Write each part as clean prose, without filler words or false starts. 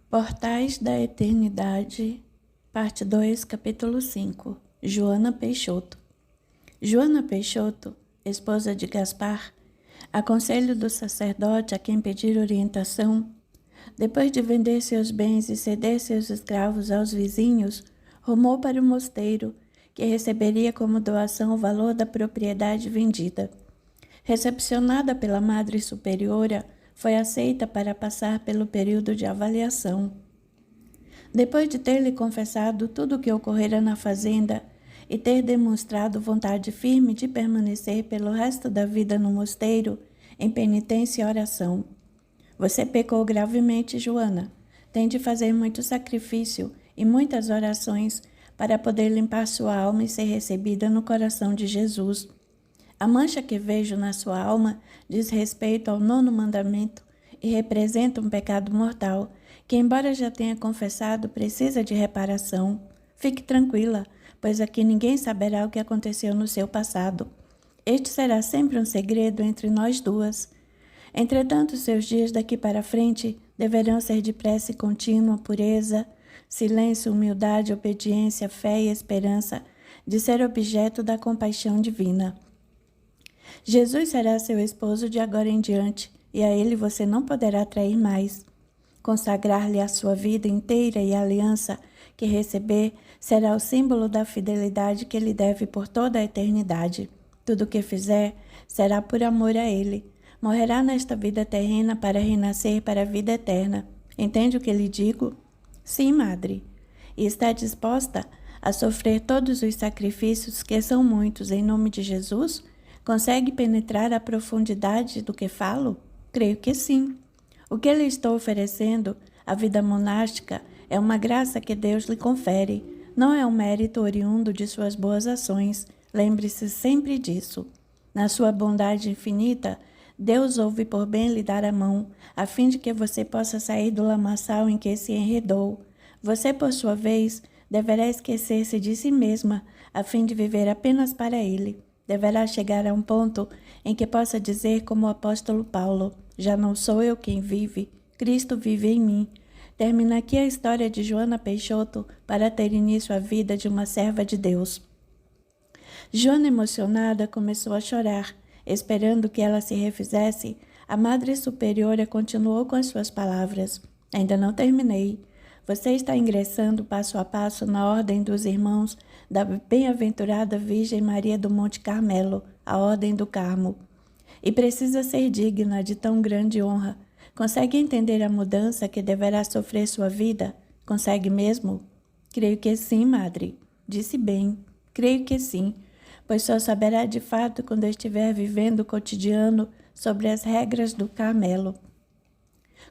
Portais da Eternidade, parte 2, capítulo 5. Joana Peixoto. Joana Peixoto, esposa de Gaspar, a conselho do sacerdote a quem pedir orientação, depois de vender seus bens e ceder seus escravos aos vizinhos, rumou para o mosteiro, que receberia como doação o valor da propriedade vendida. Recepcionada pela Madre Superiora, foi aceita para passar pelo período de avaliação. Depois de ter-lhe confessado tudo o que ocorrera na fazenda e ter demonstrado vontade firme de permanecer pelo resto da vida no mosteiro, em penitência e oração. Você pecou gravemente, Joana. Tem de fazer muito sacrifício e muitas orações para poder limpar sua alma e ser recebida no coração de Jesus. A mancha que vejo na sua alma diz respeito ao 9º mandamento e representa um pecado mortal, que, embora já tenha confessado, precisa de reparação. Fique tranquila, pois aqui ninguém saberá o que aconteceu no seu passado. Este será sempre um segredo entre nós duas. Entretanto, seus dias daqui para frente deverão ser de prece contínua, pureza, silêncio, humildade, obediência, fé e esperança, de ser objeto da compaixão divina. Jesus será seu esposo de agora em diante, e a ele você não poderá trair mais. Consagrar-lhe a sua vida inteira e a aliança que receber será o símbolo da fidelidade que ele deve por toda a eternidade. Tudo o que fizer será por amor a ele. Morrerá nesta vida terrena para renascer para a vida eterna. Entende o que lhe digo? Sim, madre. E está disposta a sofrer todos os sacrifícios, que são muitos, em nome de Jesus? Consegue penetrar a profundidade do que falo? Creio que sim. O que lhe estou oferecendo, a vida monástica, é uma graça que Deus lhe confere. Não é um mérito oriundo de suas boas ações. Lembre-se sempre disso. Na sua bondade infinita, Deus ouve por bem lhe dar a mão, a fim de que você possa sair do lamaçal em que se enredou. Você, por sua vez, deverá esquecer-se de si mesma, a fim de viver apenas para Ele. Deverá chegar a um ponto em que possa dizer como o apóstolo Paulo: já não sou eu quem vive, Cristo vive em mim. Termina aqui a história de Joana Peixoto para ter início a vida de uma serva de Deus. Joana, emocionada, começou a chorar. Esperando que ela se refizesse, a Madre Superiora continuou com as suas palavras. Ainda não terminei. Você está ingressando passo a passo na ordem dos irmãos da bem-aventurada Virgem Maria do Monte Carmelo, a Ordem do Carmo. E precisa ser digna de tão grande honra. Consegue entender a mudança que deverá sofrer sua vida? Consegue mesmo? Creio que sim, madre. Disse bem. Creio que sim, pois só saberá de fato quando estiver vivendo o cotidiano sobre as regras do Carmelo.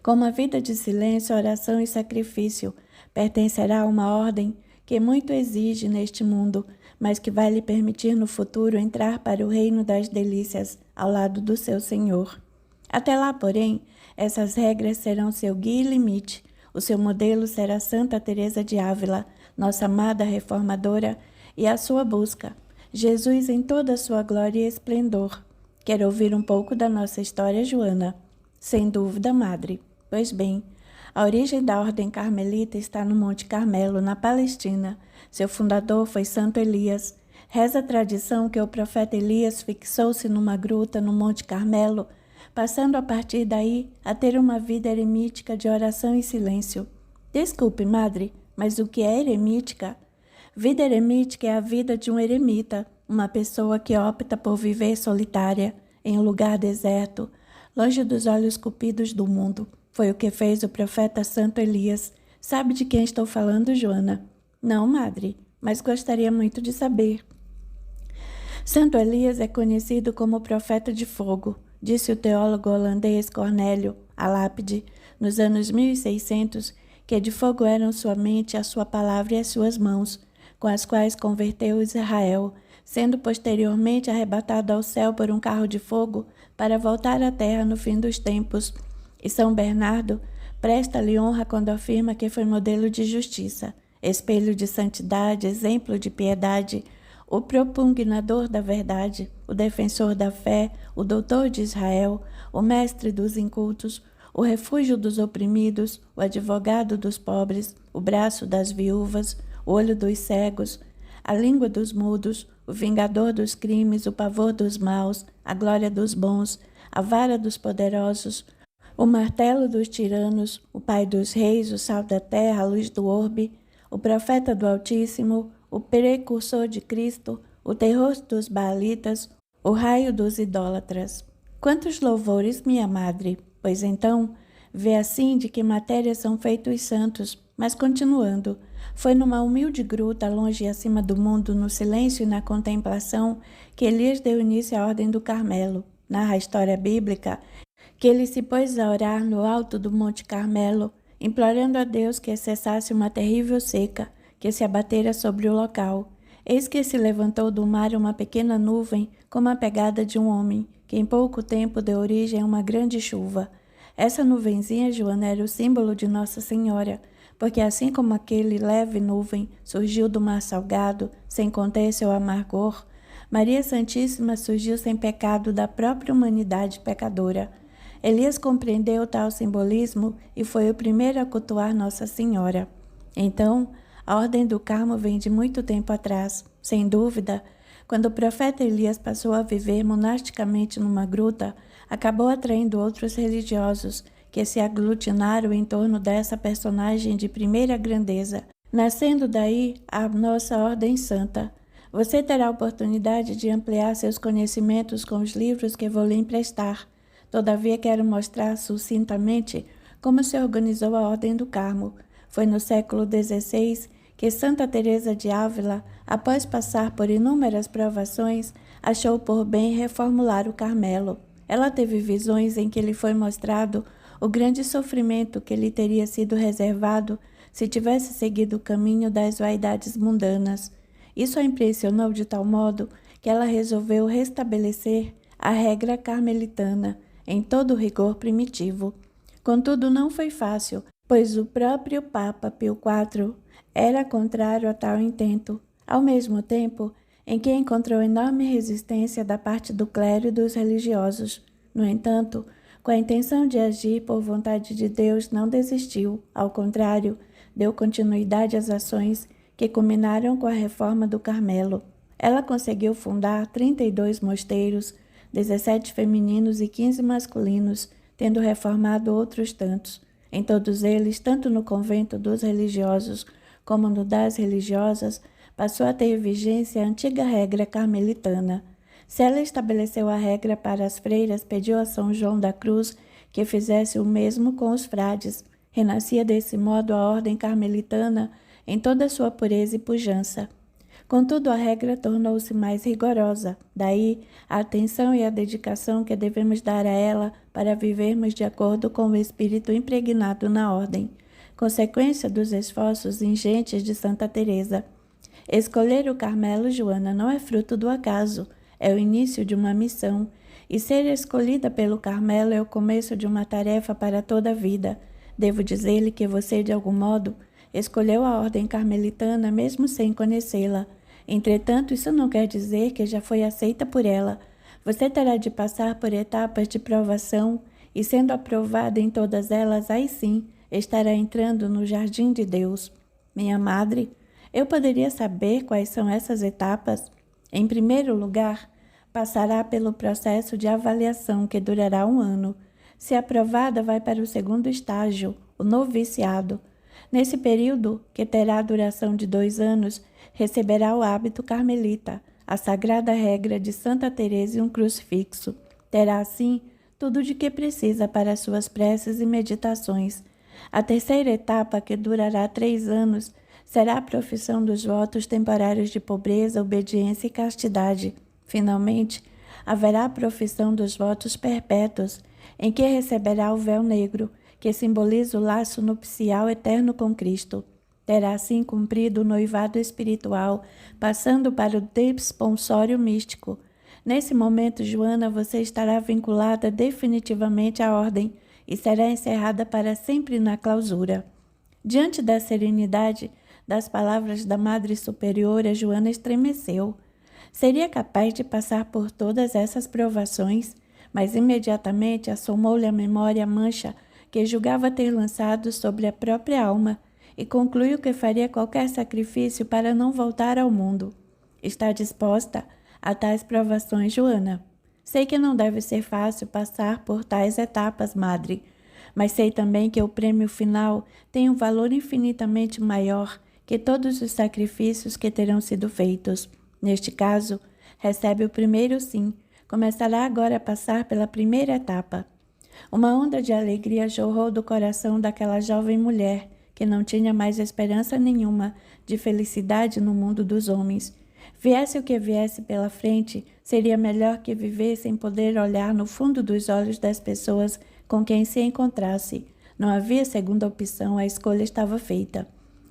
Como a vida de silêncio, oração e sacrifício pertencerá a uma ordem que muito exige neste mundo, mas que vai lhe permitir no futuro entrar para o reino das delícias ao lado do seu Senhor. Até lá, porém, essas regras serão seu guia e limite. O seu modelo será Santa Teresa de Ávila, nossa amada reformadora, e a sua busca, Jesus em toda a sua glória e esplendor. Quer ouvir um pouco da nossa história, Joana? Sem dúvida, madre. Pois bem, a origem da Ordem Carmelita está no Monte Carmelo, na Palestina. Seu fundador foi Santo Elias. Reza a tradição que o profeta Elias fixou-se numa gruta no Monte Carmelo, passando a partir daí a ter uma vida eremítica de oração e silêncio. Desculpe, madre, mas o que é eremítica? Vida eremítica é a vida de um eremita, uma pessoa que opta por viver solitária, em um lugar deserto, longe dos olhos cupidos do mundo. Foi o que fez o profeta Santo Elias. Sabe de quem estou falando, Joana? Não, madre, mas gostaria muito de saber. Santo Elias é conhecido como o profeta de fogo, disse o teólogo holandês Cornélio a Lápide, nos anos 1600, que de fogo eram sua mente, a sua palavra e as suas mãos, com as quais converteu Israel, sendo posteriormente arrebatado ao céu por um carro de fogo para voltar à terra no fim dos tempos. E São Bernardo presta-lhe honra quando afirma que foi modelo de justiça, espelho de santidade, exemplo de piedade, o propugnador da verdade, o defensor da fé, o doutor de Israel, o mestre dos incultos, o refúgio dos oprimidos, o advogado dos pobres, o braço das viúvas, o olho dos cegos, a língua dos mudos, o vingador dos crimes, o pavor dos maus, a glória dos bons, a vara dos poderosos, o martelo dos tiranos, o pai dos reis, o sal da terra, a luz do orbe, o profeta do Altíssimo, o precursor de Cristo, o terror dos baalitas, o raio dos idólatras. Quantos louvores, minha madre! Pois então, vê assim de que matéria são feitos os santos. Mas continuando, foi numa humilde gruta, longe e acima do mundo, no silêncio e na contemplação, que Elias deu início à Ordem do Carmelo. Narra a história bíblica que ele se pôs a orar no alto do Monte Carmelo, implorando a Deus que cessasse uma terrível seca que se abatera sobre o local. Eis que se levantou do mar uma pequena nuvem, como a pegada de um homem, que em pouco tempo deu origem a uma grande chuva. Essa nuvenzinha, Joana, era o símbolo de Nossa Senhora, porque assim como aquele leve nuvem surgiu do mar salgado, sem conter seu amargor, Maria Santíssima surgiu sem pecado da própria humanidade pecadora. Elias compreendeu tal simbolismo e foi o primeiro a cultuar Nossa Senhora. Então, a Ordem do Carmo vem de muito tempo atrás. Sem dúvida, quando o profeta Elias passou a viver monasticamente numa gruta, acabou atraindo outros religiosos que se aglutinaram em torno dessa personagem de primeira grandeza, nascendo daí a nossa Ordem Santa. Você terá a oportunidade de ampliar seus conhecimentos com os livros que vou lhe emprestar. Todavia, quero mostrar sucintamente como se organizou a Ordem do Carmo. Foi no século XVI que Santa Teresa de Ávila, após passar por inúmeras provações, achou por bem reformular o Carmelo. Ela teve visões em que lhe foi mostrado o grande sofrimento que lhe teria sido reservado se tivesse seguido o caminho das vaidades mundanas. Isso a impressionou de tal modo que ela resolveu restabelecer a regra carmelitana em todo o rigor primitivo. Contudo, não foi fácil, pois o próprio Papa Pio IV era contrário a tal intento, ao mesmo tempo em que encontrou enorme resistência da parte do clero e dos religiosos. No entanto, com a intenção de agir por vontade de Deus, não desistiu, ao contrário, deu continuidade às ações que culminaram com a reforma do Carmelo. Ela conseguiu fundar 32 mosteiros, 17 femininos e 15 masculinos, tendo reformado outros tantos. Em todos eles, tanto no convento dos religiosos como no das religiosas, passou a ter vigência a antiga regra carmelitana. Se ela estabeleceu a regra para as freiras, pediu a São João da Cruz que fizesse o mesmo com os frades. Renascia desse modo a ordem carmelitana em toda a sua pureza e pujança. Contudo, a regra tornou-se mais rigorosa. Daí, a atenção e a dedicação que devemos dar a ela para vivermos de acordo com o espírito impregnado na ordem, consequência dos esforços ingentes de Santa Teresa. Escolher o Carmelo, Joana, não é fruto do acaso, é o início de uma missão, e ser escolhida pelo Carmelo é o começo de uma tarefa para toda a vida. Devo dizer-lhe que você, de algum modo, escolheu a ordem carmelitana mesmo sem conhecê-la. Entretanto, isso não quer dizer que já foi aceita por ela. Você terá de passar por etapas de provação e, sendo aprovada em todas elas, aí sim, estará entrando no jardim de Deus. Minha madre, eu poderia saber quais são essas etapas? Em primeiro lugar, passará pelo processo de avaliação que durará 1 ano. Se aprovada, vai para o segundo estágio, o noviciado. Nesse período, que terá a duração de 2 anos, receberá o hábito carmelita, a sagrada regra de Santa Teresa e um crucifixo. Terá, assim, tudo de que precisa para suas preces e meditações. A terceira etapa, que durará 3 anos, será a profissão dos votos temporários de pobreza, obediência e castidade. Finalmente, haverá a profissão dos votos perpétuos, em que receberá o véu negro, que simboliza o laço nupcial eterno com Cristo. Terá assim cumprido o noivado espiritual, passando para o desponsório místico. Nesse momento, Joana, você estará vinculada definitivamente à ordem e será encerrada para sempre na clausura. Diante da serenidade das palavras da Madre Superiora, Joana estremeceu. Seria capaz de passar por todas essas provações, mas imediatamente assomou-lhe à memória a mancha que julgava ter lançado sobre a própria alma, e concluiu que faria qualquer sacrifício para não voltar ao mundo. Está disposta a tais provações, Joana? Sei que não deve ser fácil passar por tais etapas, madre, mas sei também que o prêmio final tem um valor infinitamente maior que todos os sacrifícios que terão sido feitos. Neste caso, recebe o primeiro sim, começará agora a passar pela primeira etapa. Uma onda de alegria jorrou do coração daquela jovem mulher, que não tinha mais esperança nenhuma de felicidade no mundo dos homens. Viesse o que viesse pela frente, seria melhor que viver sem poder olhar no fundo dos olhos das pessoas com quem se encontrasse. Não havia segunda opção, a escolha estava feita.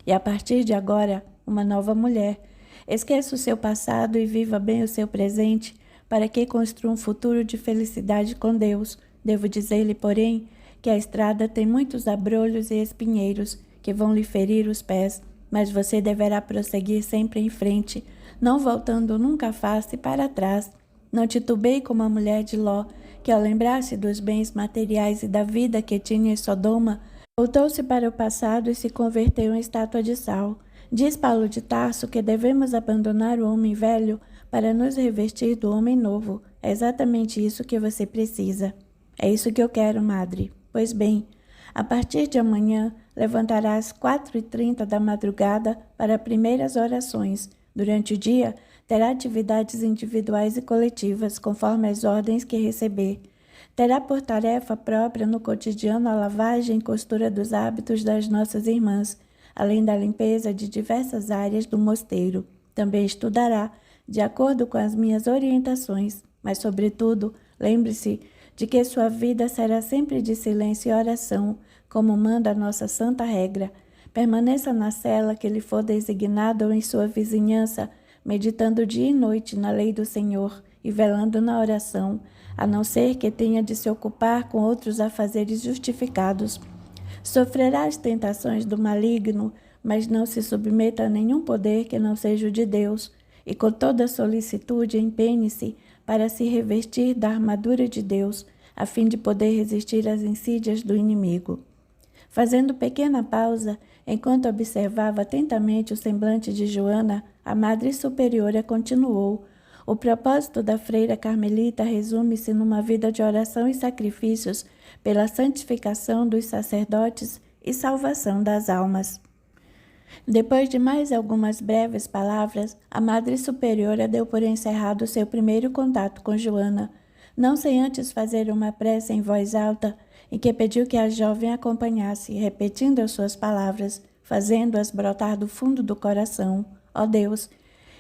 E a partir de agora, uma nova mulher. Esqueça o seu passado e viva bem o seu presente, para que construa um futuro de felicidade com Deus. Devo dizer-lhe, porém, que a estrada tem muitos abrolhos e espinheiros que vão lhe ferir os pés, mas você deverá prosseguir sempre em frente, não voltando nunca a face para trás. Não titubeie como a mulher de Ló, que ao lembrar-se dos bens materiais e da vida que tinha em Sodoma, voltou-se para o passado e se converteu em estátua de sal. Diz Paulo de Tarso que devemos abandonar o homem velho para nos revestir do homem novo. É exatamente isso que você precisa. É isso que eu quero, madre. Pois bem, a partir de amanhã, levantará às 4h30 da madrugada para primeiras orações. Durante o dia, terá atividades individuais e coletivas, conforme as ordens que receber. Terá por tarefa própria no cotidiano a lavagem e costura dos hábitos das nossas irmãs, além da limpeza de diversas áreas do mosteiro. Também estudará, de acordo com as minhas orientações, mas, sobretudo, lembre-se de que sua vida será sempre de silêncio e oração, como manda a nossa santa regra. Permaneça na cela que lhe for designada ou em sua vizinhança, meditando dia e noite na lei do Senhor e velando na oração, a não ser que tenha de se ocupar com outros afazeres justificados. Sofrerá as tentações do maligno, mas não se submeta a nenhum poder que não seja o de Deus, e com toda solicitude empenhe-se para se revestir da armadura de Deus, a fim de poder resistir às insídias do inimigo. Fazendo pequena pausa, enquanto observava atentamente o semblante de Joana, a Madre Superiora continuou: o propósito da freira carmelita resume-se numa vida de oração e sacrifícios pela santificação dos sacerdotes e salvação das almas. Depois de mais algumas breves palavras, a Madre Superiora deu por encerrado seu primeiro contato com Joana, não sem antes fazer uma prece em voz alta, em que pediu que a jovem acompanhasse, repetindo as suas palavras, fazendo-as brotar do fundo do coração. Ó Deus,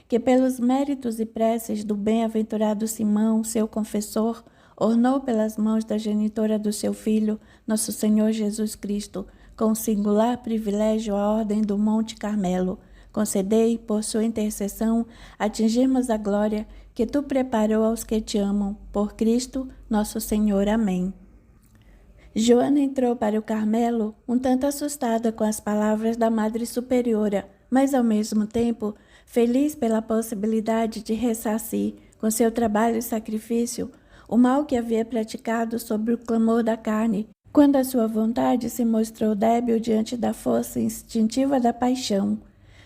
que pelos méritos e preces do bem-aventurado Simão, seu confessor, ornou pelas mãos da genitora do seu Filho, nosso Senhor Jesus Cristo, com singular privilégio a ordem do Monte Carmelo, concedei, por sua intercessão, atingirmos a glória que tu preparou aos que te amam, por Cristo, nosso Senhor. Amém. Joana entrou para o Carmelo um tanto assustada com as palavras da Madre Superiora, mas ao mesmo tempo feliz pela possibilidade de ressarcir, com seu trabalho e sacrifício, o mal que havia praticado sobre o clamor da carne, quando a sua vontade se mostrou débil diante da força instintiva da paixão.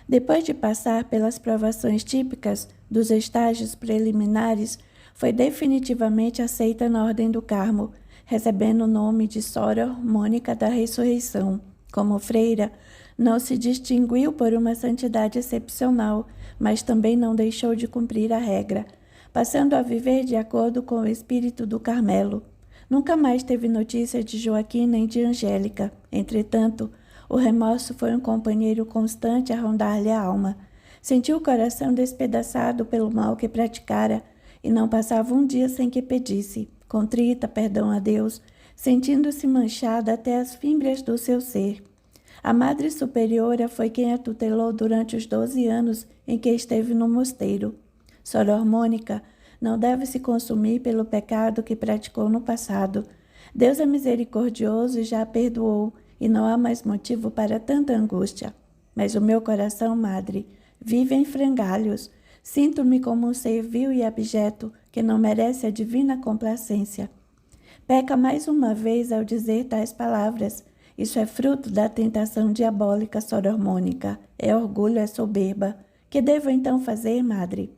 Depois de passar pelas provações típicas dos estágios preliminares, foi definitivamente aceita na Ordem do Carmo, recebendo o nome de Soror Mônica da Ressurreição. Como freira, não se distinguiu por uma santidade excepcional, mas também não deixou de cumprir a regra, passando a viver de acordo com o espírito do Carmelo. Nunca mais teve notícia de Joaquim nem de Angélica. Entretanto, o remorso foi um companheiro constante a rondar-lhe a alma. Sentiu o coração despedaçado pelo mal que praticara e não passava um dia sem que pedisse, contrita, perdão a Deus, sentindo-se manchada até as fímbrias do seu ser. A Madre Superiora foi quem a tutelou durante os 12 anos em que esteve no mosteiro. Soror Mônica não deve se consumir pelo pecado que praticou no passado. Deus é misericordioso e já a perdoou, e não há mais motivo para tanta angústia. Mas o meu coração, madre, vive em frangalhos. Sinto-me como um ser vil e abjeto que não merece a divina complacência. Peca mais uma vez ao dizer tais palavras. Isso é fruto da tentação diabólica sorormônica. É orgulho, é soberba. Que devo então fazer, madre?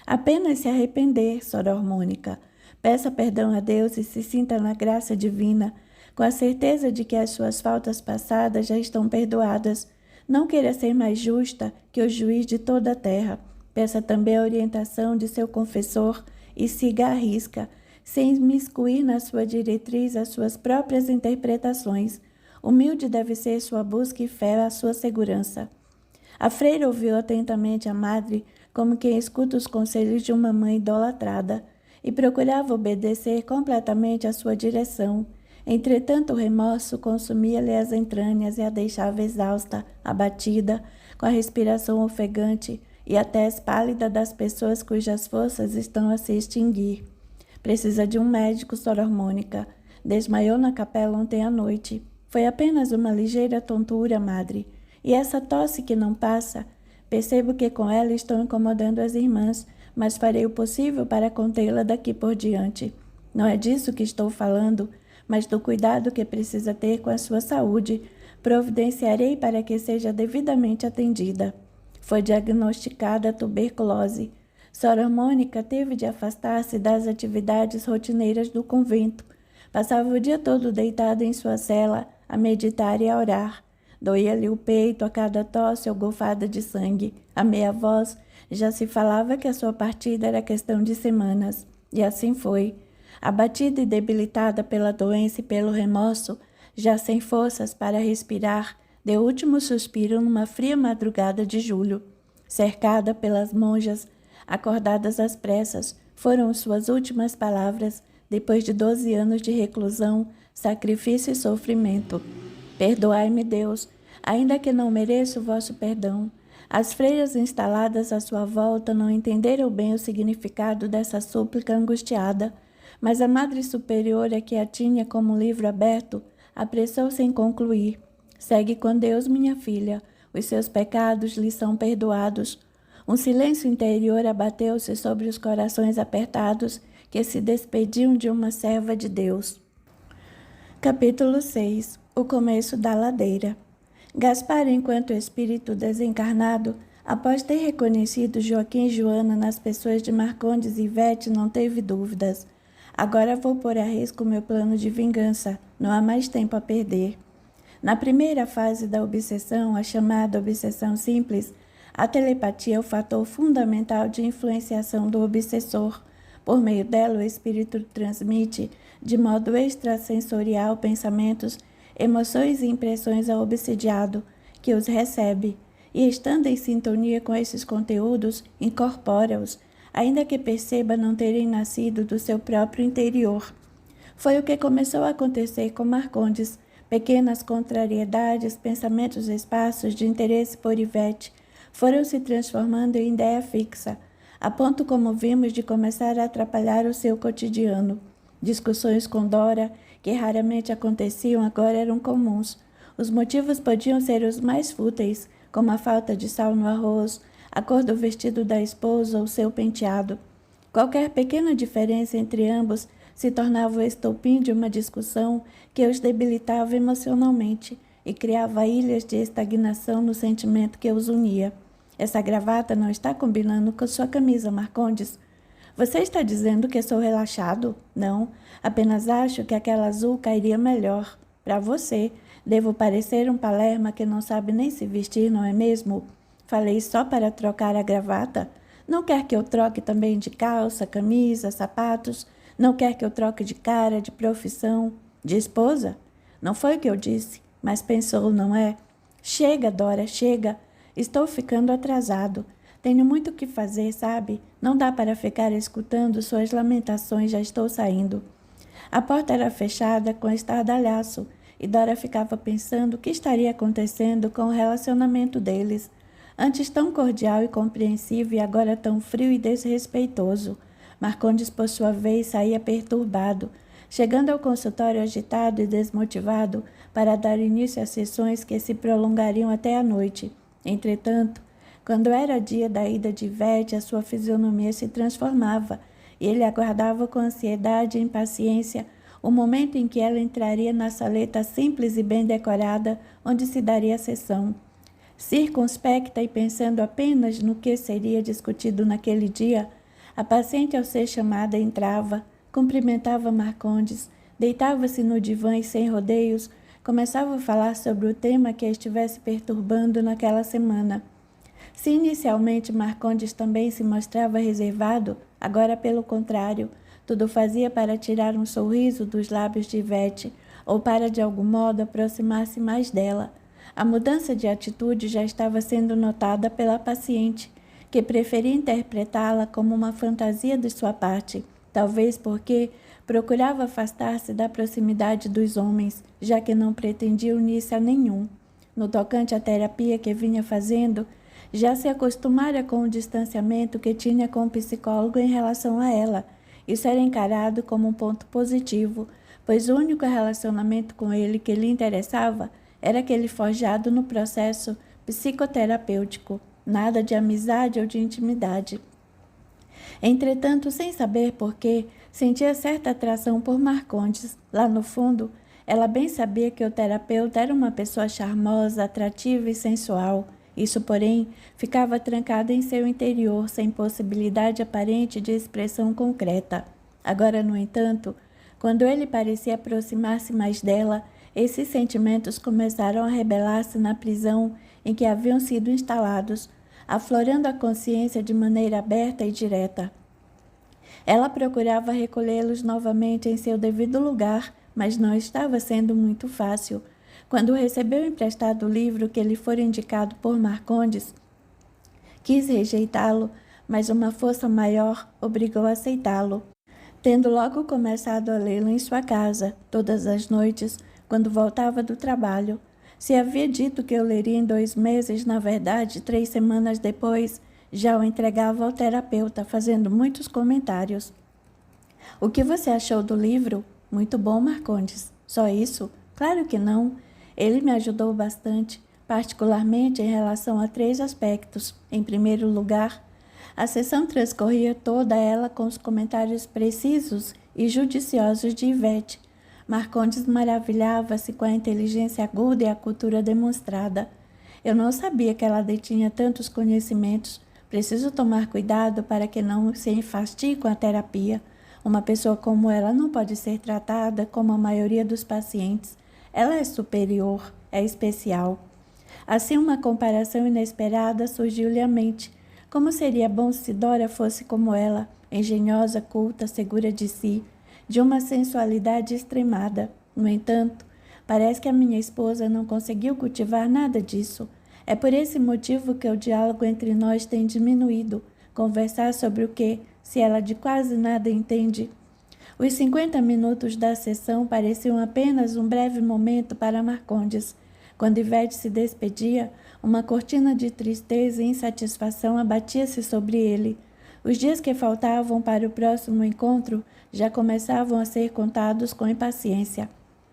Apenas se arrepender, sorormônica. Peça perdão a Deus e se sinta na graça divina, com a certeza de que as suas faltas passadas já estão perdoadas. Não queira ser mais justa que o juiz de toda a terra. Peça também a orientação de seu confessor e siga à risca, sem imiscuir na sua diretriz as suas próprias interpretações. Humilde deve ser sua busca e fé à sua segurança. A freira ouviu atentamente a madre, como quem escuta os conselhos de uma mãe idolatrada, e procurava obedecer completamente à sua direção. Entretanto, o remorso consumia-lhe as entranhas e a deixava exausta, abatida, com a respiração ofegante e a tez pálida das pessoas cujas forças estão a se extinguir. Precisa de um médico, sorormônica. Desmaiou na capela ontem à noite. Foi apenas uma ligeira tontura, madre. E essa tosse que não passa? Percebo que com ela estou incomodando as irmãs, mas farei o possível para contê-la daqui por diante. Não é disso que estou falando, mas do cuidado que precisa ter com a sua saúde. Providenciarei para que seja devidamente atendida. Foi diagnosticada tuberculose. Sora Mônica teve de afastar-se das atividades rotineiras do convento. Passava o dia todo deitada em sua cela, a meditar e a orar. Doía-lhe o peito a cada tosse ou golfada de sangue. A meia voz já se falava que a sua partida era questão de semanas. E assim foi. Abatida e debilitada pela doença e pelo remorso, já sem forças para respirar, deu último suspiro numa fria madrugada de julho. Cercada pelas monjas, acordadas às pressas, foram suas últimas palavras, depois de 12 anos de reclusão, sacrifício e sofrimento. Perdoai-me, Deus, ainda que não mereço o vosso perdão. As freiras instaladas à sua volta não entenderam bem o significado dessa súplica angustiada, mas a Madre Superiora, que a tinha como livro aberto, apressou-se em concluir. Segue com Deus, minha filha, os seus pecados lhe são perdoados. Um silêncio interior abateu-se sobre os corações apertados que se despediam de uma serva de Deus. Capítulo 6. O começo da ladeira. Gaspar, enquanto espírito desencarnado, após ter reconhecido Joaquim e Joana nas pessoas de Marcondes e Ivete, não teve dúvidas. Agora vou pôr a risco meu plano de vingança. Não há mais tempo a perder. Na primeira fase da obsessão, a chamada obsessão simples, a telepatia é o fator fundamental de influenciação do obsessor. Por meio dela, o espírito transmite, de modo extrasensorial, pensamentos, emoções e impressões ao obsidiado, que os recebe, e estando em sintonia com esses conteúdos, incorpora-os, ainda que perceba não terem nascido do seu próprio interior. Foi o que começou a acontecer com Marcondes. Pequenas contrariedades, pensamentos esparsos de interesse por Ivete, foram se transformando em ideia fixa, a ponto, como vimos, de começar a atrapalhar o seu cotidiano. Discussões com Dora, que raramente aconteciam, agora eram comuns. Os motivos podiam ser os mais fúteis, como a falta de sal no arroz, a cor do vestido da esposa ou seu penteado. Qualquer pequena diferença entre ambos se tornava o estopim de uma discussão que os debilitava emocionalmente e criava ilhas de estagnação no sentimento que os unia. Essa gravata não está combinando com sua camisa, Marcondes. Você está dizendo que sou relaxado? Não, apenas acho que aquela azul cairia melhor. Para você, devo parecer um palerma que não sabe nem se vestir, não é mesmo? Falei só para trocar a gravata? Não quer que eu troque também de calça, camisa, sapatos? Não quer que eu troque de cara, de profissão, de esposa? Não foi o que eu disse, mas pensou, não é? Chega, Dora, chega. Estou ficando atrasado. Tenho muito o que fazer, sabe? Não dá para ficar escutando suas lamentações, já estou saindo. A porta era fechada com estardalhaço e Dora ficava pensando o que estaria acontecendo com o relacionamento deles. Antes tão cordial e compreensivo e agora tão frio e desrespeitoso. Marcondes, por sua vez, saía perturbado, chegando ao consultório agitado e desmotivado para dar início às sessões que se prolongariam até a noite. Entretanto, quando era dia da ida de Ivete, a sua fisionomia se transformava e ele aguardava com ansiedade e impaciência o momento em que ela entraria na saleta simples e bem decorada onde se daria a sessão. Circunspecta e pensando apenas no que seria discutido naquele dia, a paciente, ao ser chamada, entrava, cumprimentava Marcondes, deitava-se no divã e, sem rodeios, começava a falar sobre o tema que a estivesse perturbando naquela semana. Se inicialmente Marcondes também se mostrava reservado, agora, pelo contrário, tudo fazia para tirar um sorriso dos lábios de Ivete, ou para, de algum modo, aproximar-se mais dela. A mudança de atitude já estava sendo notada pela paciente, que preferia interpretá-la como uma fantasia de sua parte, talvez porque procurava afastar-se da proximidade dos homens, já que não pretendia unir-se a nenhum. No tocante à terapia que vinha fazendo, já se acostumara com o distanciamento que tinha com o psicólogo em relação a ela. Isso era encarado como um ponto positivo, pois o único relacionamento com ele que lhe interessava era aquele forjado no processo psicoterapêutico, nada de amizade ou de intimidade. Entretanto, sem saber por quê, sentia certa atração por Marcondes. Lá no fundo, ela bem sabia que o terapeuta era uma pessoa charmosa, atrativa e sensual. Isso, porém, ficava trancado em seu interior, sem possibilidade aparente de expressão concreta. Agora, no entanto, quando ele parecia aproximar-se mais dela, esses sentimentos começaram a rebelar-se na prisão em que haviam sido instalados, aflorando a consciência de maneira aberta e direta. Ela procurava recolhê-los novamente em seu devido lugar, mas não estava sendo muito fácil. Quando recebeu emprestado o livro que lhe fora indicado por Marcondes, quis rejeitá-lo, mas uma força maior obrigou a aceitá-lo. Tendo logo começado a lê-lo em sua casa, todas as noites, quando voltava do trabalho, se havia dito que eu leria em 2 meses, na verdade, 3 semanas depois, já o entregava ao terapeuta, fazendo muitos comentários. O que você achou do livro? Muito bom, Marcondes. Só isso? Claro que não. Ele me ajudou bastante, particularmente em relação a 3 aspectos. Em primeiro lugar, a sessão transcorria toda ela com os comentários precisos e judiciosos de Ivete. Marcondes maravilhava-se com a inteligência aguda e a cultura demonstrada. Eu não sabia que ela detinha tantos conhecimentos. Preciso tomar cuidado para que não se enfastigue com a terapia. Uma pessoa como ela não pode ser tratada como a maioria dos pacientes. Ela é superior, é especial. Assim, uma comparação inesperada surgiu-lhe à mente. Como seria bom se Dora fosse como ela, engenhosa, culta, segura de si, de uma sensualidade extremada. No entanto, parece que a minha esposa não conseguiu cultivar nada disso. É por esse motivo que o diálogo entre nós tem diminuído. Conversar sobre o que, se ela de quase nada entende. Os 50 minutos da sessão pareciam apenas um breve momento para Marcondes. Quando Ivete se despedia, uma cortina de tristeza e insatisfação abatia-se sobre ele. Os dias que faltavam para o próximo encontro já começavam a ser contados com impaciência.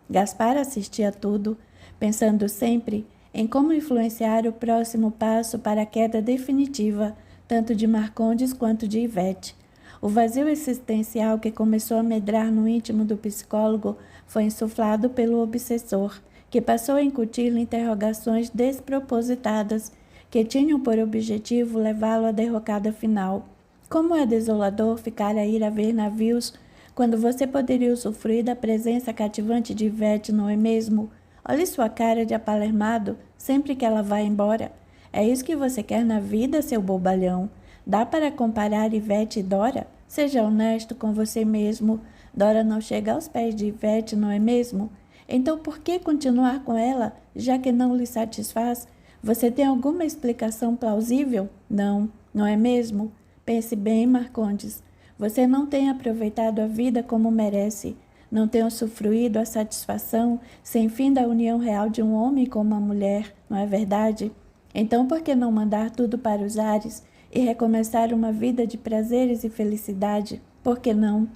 Gaspar assistia a tudo, pensando sempre em como influenciar o próximo passo para a queda definitiva, tanto de Marcondes quanto de Ivete. O vazio existencial que começou a medrar no íntimo do psicólogo foi insuflado pelo obsessor, que passou a incutir-lhe interrogações despropositadas que tinham por objetivo levá-lo à derrocada final. Como é desolador ficar a ir a ver navios quando você poderia usufruir da presença cativante de Ivete, não é mesmo? Olhe sua cara de apalermado sempre que ela vai embora. É isso que você quer na vida, seu bobalhão? Dá para comparar Ivete e Dora? Seja honesto com você mesmo. Dora não chega aos pés de Ivete, não é mesmo? Então por que continuar com ela, já que não lhe satisfaz? Você tem alguma explicação plausível? Não, não é mesmo? Pense bem, Marcondes. Você não tem aproveitado a vida como merece. Não tem usufruído a satisfação sem fim da união real de um homem com uma mulher, não é verdade? Então por que não mandar tudo para os ares e recomeçar uma vida de prazeres e felicidade? Por que não?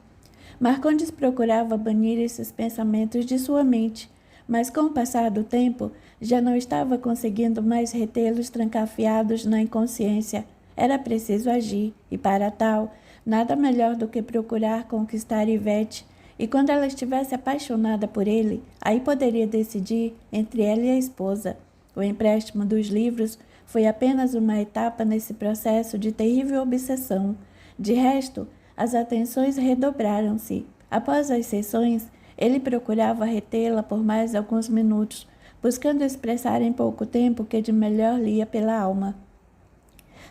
Marcondes procurava banir esses pensamentos de sua mente, mas com o passar do tempo já não estava conseguindo mais retê-los trancafiados na inconsciência. Era preciso agir, e para tal, nada melhor do que procurar conquistar Ivete e quando ela estivesse apaixonada por ele, aí poderia decidir entre ela e a esposa. O empréstimo dos livros foi apenas uma etapa nesse processo de terrível obsessão. De resto, as atenções redobraram-se. Após as sessões, ele procurava retê-la por mais alguns minutos, buscando expressar em pouco tempo o que de melhor lia pela alma.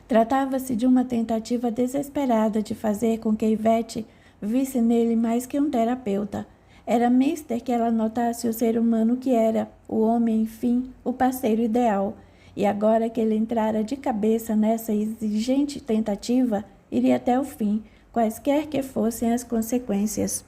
Tratava-se de uma tentativa desesperada de fazer com que Ivete visse nele mais que um terapeuta. Era mister que ela notasse o ser humano que era, o homem, enfim, o parceiro ideal. E agora que ele entrara de cabeça nessa exigente tentativa, iria até o fim, quaisquer que fossem as consequências.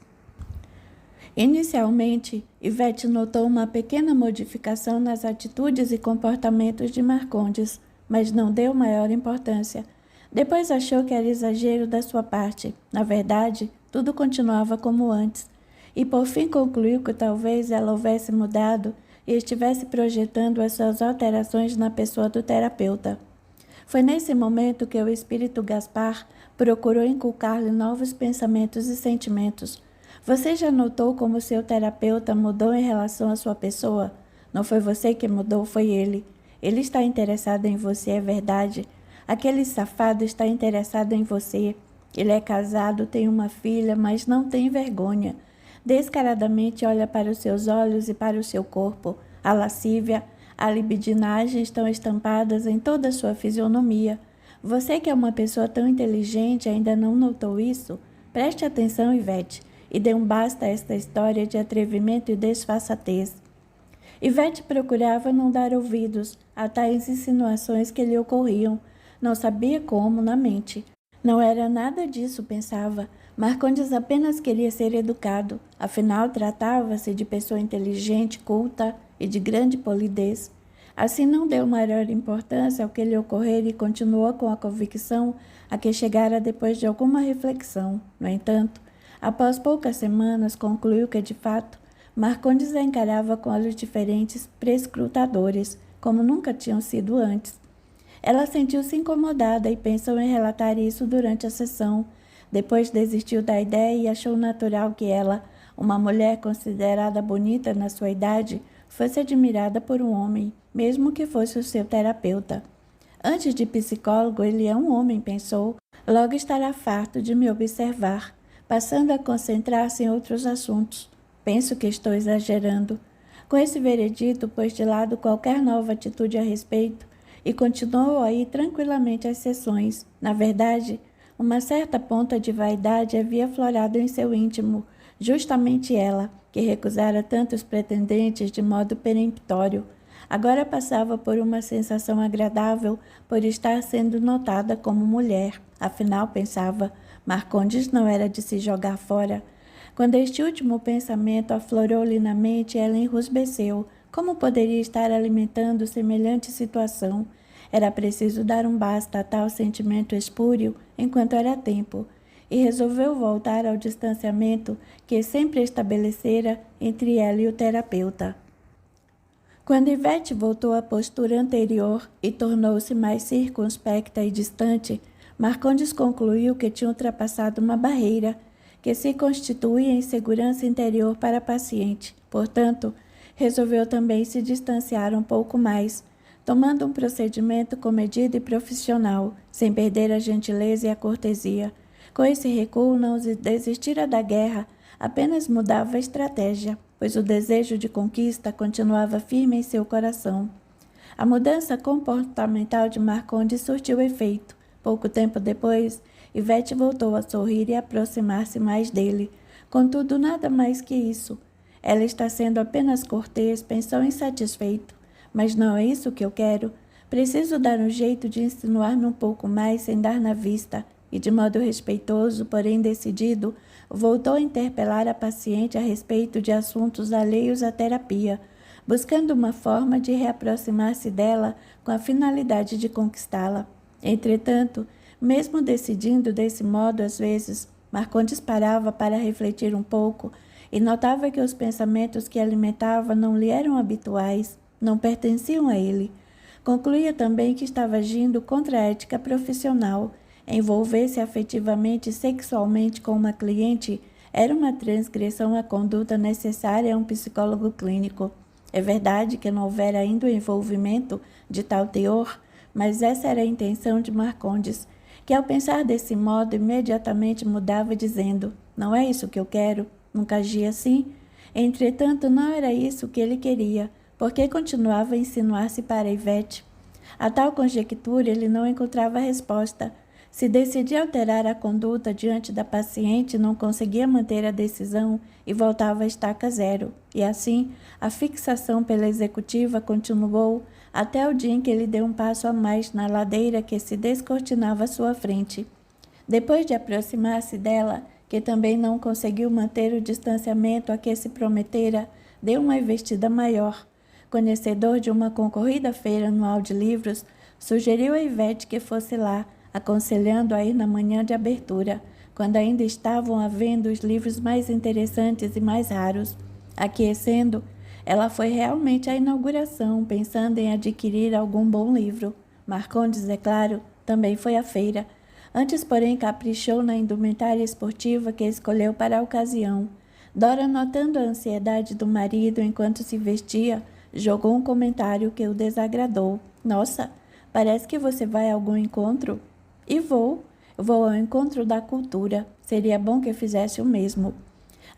Inicialmente, Ivete notou uma pequena modificação nas atitudes e comportamentos de Marcondes, mas não deu maior importância. Depois achou que era exagero da sua parte. Na verdade, tudo continuava como antes. E por fim concluiu que talvez ela houvesse mudado e estivesse projetando as suas alterações na pessoa do terapeuta. Foi nesse momento que o espírito Gaspar procurou inculcar-lhe novos pensamentos e sentimentos. Você já notou como seu terapeuta mudou em relação à sua pessoa? Não foi você que mudou, foi ele. Ele está interessado em você, é verdade. Aquele safado está interessado em você. Ele é casado, tem uma filha, mas não tem vergonha. Descaradamente olha para os seus olhos e para o seu corpo. A lascívia, a libidinagem estão estampadas em toda a sua fisionomia. Você que é uma pessoa tão inteligente ainda não notou isso? Preste atenção, Ivete, e dê um basta a esta história de atrevimento e desfaçatez. Ivete procurava não dar ouvidos a tais insinuações que lhe ocorriam. Não sabia como na mente. Não era nada disso, pensava. Marcondes apenas queria ser educado. Afinal, tratava-se de pessoa inteligente, culta e de grande polidez. Assim não deu maior importância ao que lhe ocorrera e continuou com a convicção a que chegara depois de alguma reflexão. No entanto, após poucas semanas, concluiu que, de fato, Marcondes a encarava com olhos diferentes, prescrutadores, como nunca tinham sido antes. Ela sentiu-se incomodada e pensou em relatar isso durante a sessão. Depois desistiu da ideia e achou natural que ela, uma mulher considerada bonita na sua idade, fosse admirada por um homem, mesmo que fosse o seu terapeuta. Antes de psicólogo, ele é um homem, pensou. Logo estará farto de me observar, passando a concentrar-se em outros assuntos. Penso que estou exagerando. Com esse veredito, pôs de lado qualquer nova atitude a respeito e continuou a ir tranquilamente às sessões. Na verdade, uma certa ponta de vaidade havia florado em seu íntimo, justamente ela, que recusara tantos pretendentes de modo peremptório. Agora passava por uma sensação agradável por estar sendo notada como mulher. Afinal, pensava, Marcondes não era de se jogar fora. Quando este último pensamento aflorou-lhe na mente, ela enrusbeceu. Como poderia estar alimentando semelhante situação? Era preciso dar um basta a tal sentimento espúrio enquanto era tempo, e resolveu voltar ao distanciamento que sempre estabelecera entre ela e o terapeuta. Quando Ivete voltou à postura anterior e tornou-se mais circunspecta e distante, Marcondes concluiu que tinha ultrapassado uma barreira que se constituía em segurança interior para a paciente. Portanto, resolveu também se distanciar um pouco mais, tomando um procedimento comedido e profissional, sem perder a gentileza e a cortesia. Com esse recuo, não desistira da guerra, apenas mudava a estratégia, pois o desejo de conquista continuava firme em seu coração. A mudança comportamental de Marcondes surtiu efeito. Pouco tempo depois, Ivete voltou a sorrir e a aproximar-se mais dele. Contudo, nada mais que isso. Ela está sendo apenas cortês, pensou insatisfeito. Mas não é isso que eu quero. Preciso dar um jeito de insinuar-me um pouco mais sem dar na vista. E de modo respeitoso, porém decidido, voltou a interpelar a paciente a respeito de assuntos alheios à terapia, buscando uma forma de reaproximar-se dela com a finalidade de conquistá-la. Entretanto, mesmo decidindo desse modo, às vezes, Marcondes parava para refletir um pouco e notava que os pensamentos que alimentava não lhe eram habituais, não pertenciam a ele. Concluía também que estava agindo contra a ética profissional. Envolver-se afetivamente e sexualmente com uma cliente Era uma transgressão à conduta necessária a um psicólogo clínico. É verdade que não houvera ainda o envolvimento de tal teor, mas essa era a intenção de Marcondes, que ao pensar desse modo imediatamente mudava dizendo: não é isso que eu quero, nunca agia assim. Entretanto, não era isso que ele queria, porque continuava a insinuar-se para Ivete. A tal conjectura ele não encontrava resposta. Se decidia alterar a conduta diante da paciente, não conseguia manter a decisão e voltava à estaca zero. E assim, a fixação pela executiva continuou até o dia em que ele deu um passo a mais na ladeira que se descortinava à sua frente. Depois de aproximar-se dela, que também não conseguiu manter o distanciamento a que se prometera, deu uma investida maior. Conhecedor de uma concorrida feira anual de livros, sugeriu a Ivete que fosse lá, aconselhando a ir na manhã de abertura, quando ainda estavam à venda os livros mais interessantes e mais raros. Aquecendo, ela foi realmente à inauguração, pensando em adquirir algum bom livro. Marcondes, é claro, também foi à feira. Antes, porém, caprichou na indumentária esportiva que escolheu para a ocasião. Dora, notando a ansiedade do marido enquanto se vestia, jogou um comentário que o desagradou. Nossa, parece que você vai a algum encontro? E vou ao encontro da cultura. Seria bom que fizesse o mesmo.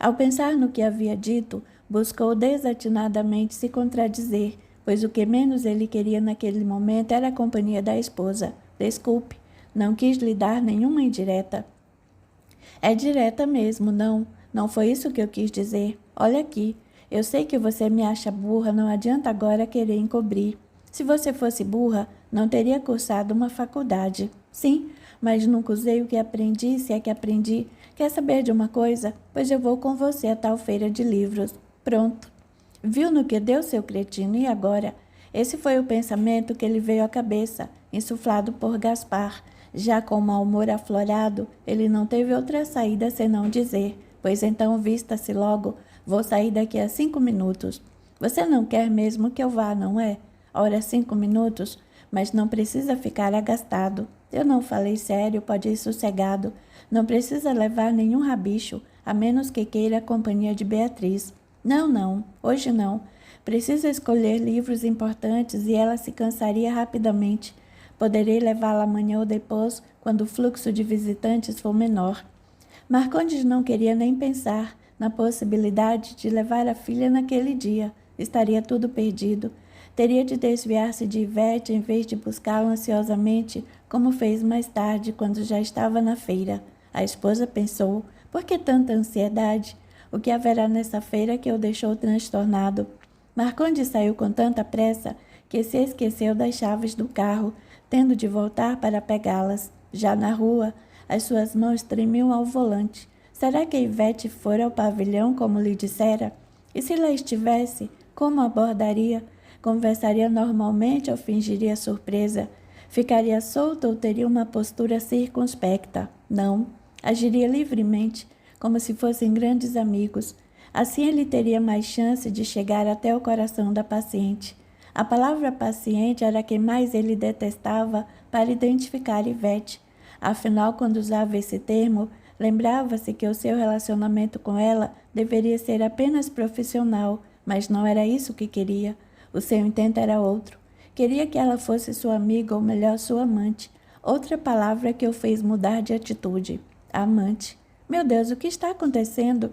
Ao pensar no que havia dito, buscou desatinadamente se contradizer, pois o que menos ele queria naquele momento era a companhia da esposa. Desculpe, não quis lhe dar nenhuma indireta. É direta mesmo, não foi isso que eu quis dizer. Olha aqui, eu sei que você me acha burra, não adianta agora querer encobrir. Se você fosse burra, não teria cursado uma faculdade. Sim, mas nunca usei o que aprendi, se é que aprendi. Quer saber de uma coisa? Pois eu vou com você a tal feira de livros. Pronto. Viu no que deu, seu cretino, e agora? Esse foi o pensamento que lhe veio à cabeça, insuflado por Gaspar. Já com o mau humor aflorado, ele não teve outra saída senão dizer: pois então vista-se logo, vou sair daqui a 5 minutos. Você não quer mesmo que eu vá, não é? Ora, 5 minutos, mas não precisa ficar agastado. Eu não falei sério, pode ir sossegado. Não precisa levar nenhum rabicho, a menos que queira a companhia de Beatriz. Não, hoje não. Precisa escolher livros importantes e ela se cansaria rapidamente. Poderei levá-la amanhã ou depois, quando o fluxo de visitantes for menor. Marcondes não queria nem pensar na possibilidade de levar a filha naquele dia. Estaria tudo perdido. Teria de desviar-se de Ivete em vez de buscá-la ansiosamente, como fez mais tarde, quando já estava na feira. A esposa pensou: por que tanta ansiedade? O que haverá nessa feira que o deixou transtornado? Marcondes saiu com tanta pressa que se esqueceu das chaves do carro, tendo de voltar para pegá-las. Já na rua, as suas mãos tremiam ao volante. Será que Ivete fora ao pavilhão, como lhe dissera? E se lá estivesse, como abordaria? Conversaria normalmente ou fingiria surpresa? Ficaria solta ou teria uma postura circunspecta? Não, agiria livremente, como se fossem grandes amigos. Assim ele teria mais chance de chegar até o coração da paciente. A palavra paciente era a que mais ele detestava para identificar Ivete. Afinal, quando usava esse termo, lembrava-se que o seu relacionamento com ela deveria ser apenas profissional, mas não era isso que queria. O seu intento era outro. Queria que ela fosse sua amiga, ou melhor, sua amante. Outra palavra que o fez mudar de atitude. Amante. Meu Deus, o que está acontecendo?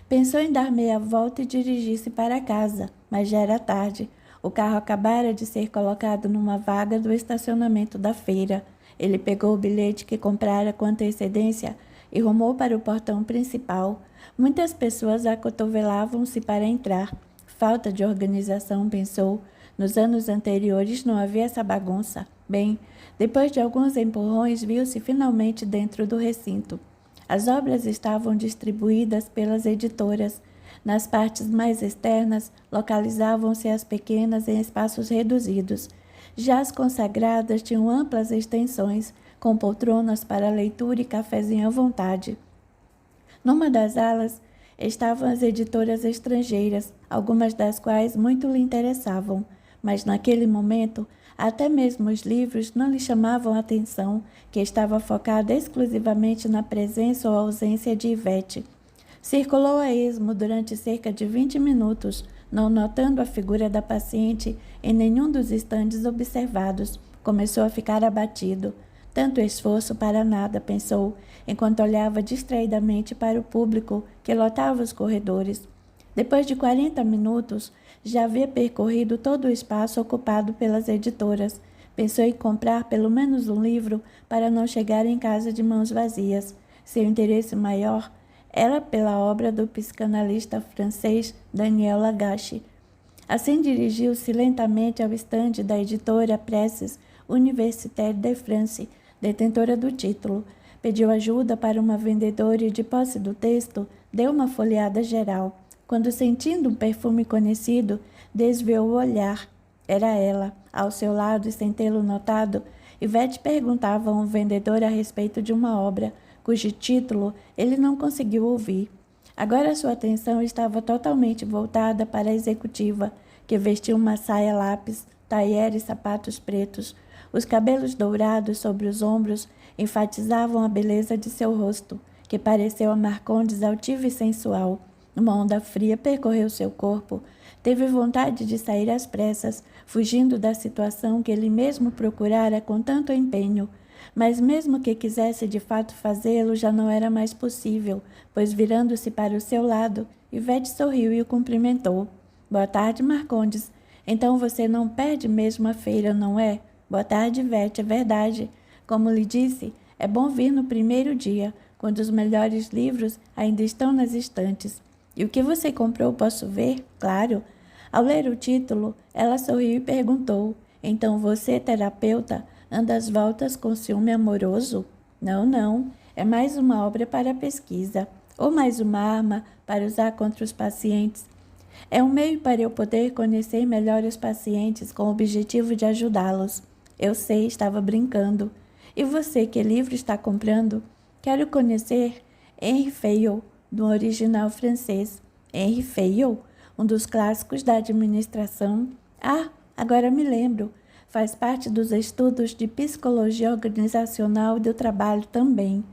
Pensou em dar meia volta e dirigir-se para casa, mas já era tarde. O carro acabara de ser colocado numa vaga do estacionamento da feira. Ele pegou o bilhete que comprara com antecedência e rumou para o portão principal. Muitas pessoas acotovelavam-se para entrar. Falta de organização, pensou. Nos anos anteriores não havia essa bagunça. Bem, depois de alguns empurrões, viu-se finalmente dentro do recinto. As obras estavam distribuídas pelas editoras. Nas partes mais externas, localizavam-se as pequenas em espaços reduzidos. Já as consagradas tinham amplas extensões, com poltronas para leitura e cafezinho à vontade. Numa das alas estavam as editoras estrangeiras, algumas das quais muito lhe interessavam, mas naquele momento até mesmo os livros não lhe chamavam a atenção, que estava focada exclusivamente na presença ou ausência de Ivete. Circulou a esmo durante cerca de 20 minutos, não notando a figura da paciente em nenhum dos estandes observados. Começou a ficar abatido. Tanto esforço para nada, pensou, enquanto olhava distraidamente para o público que lotava os corredores. Depois de 40 minutos, já havia percorrido todo o espaço ocupado pelas editoras. Pensou em comprar pelo menos um livro para não chegar em casa de mãos vazias. Seu interesse maior era pela obra do psicanalista francês Daniel Lagache. Assim dirigiu-se lentamente ao estande da editora Presses Universitaire de France, detentora do título. Pediu ajuda para uma vendedora e, de posse do texto, deu uma folheada geral. Quando, sentindo um perfume conhecido, desviou o olhar. Era ela. Ao seu lado, e sem tê-lo notado, Ivete perguntava a um vendedor a respeito de uma obra, cujo título ele não conseguiu ouvir. Agora sua atenção estava totalmente voltada para a executiva, que vestia uma saia lápis, taier e sapatos pretos. Os cabelos dourados sobre os ombros enfatizavam a beleza de seu rosto, que pareceu a Marcondes altiva e sensual. Uma onda fria percorreu seu corpo. Teve vontade de sair às pressas, fugindo da situação que ele mesmo procurara com tanto empenho. Mas mesmo que quisesse de fato fazê-lo, já não era mais possível, pois virando-se para o seu lado, Ivete sorriu e o cumprimentou. Boa tarde, Marcondes. Então você não perde mesmo a feira, não é? Boa tarde, Ivete, é verdade. Como lhe disse, é bom vir no primeiro dia, quando os melhores livros ainda estão nas estantes. E o que você comprou, posso ver? Claro. Ao ler o título, ela sorriu e perguntou, então você, terapeuta, anda às voltas com ciúme amoroso? Não, não. É mais uma obra para pesquisa, ou mais uma arma para usar contra os pacientes. É um meio para eu poder conhecer melhor os pacientes com o objetivo de ajudá-los. Eu sei, estava brincando. E você, que livro está comprando? Quero conhecer Henri Fayol, do original francês. Henri Fayol, um dos clássicos da administração. Ah, agora me lembro. Faz parte dos estudos de psicologia organizacional e do trabalho também.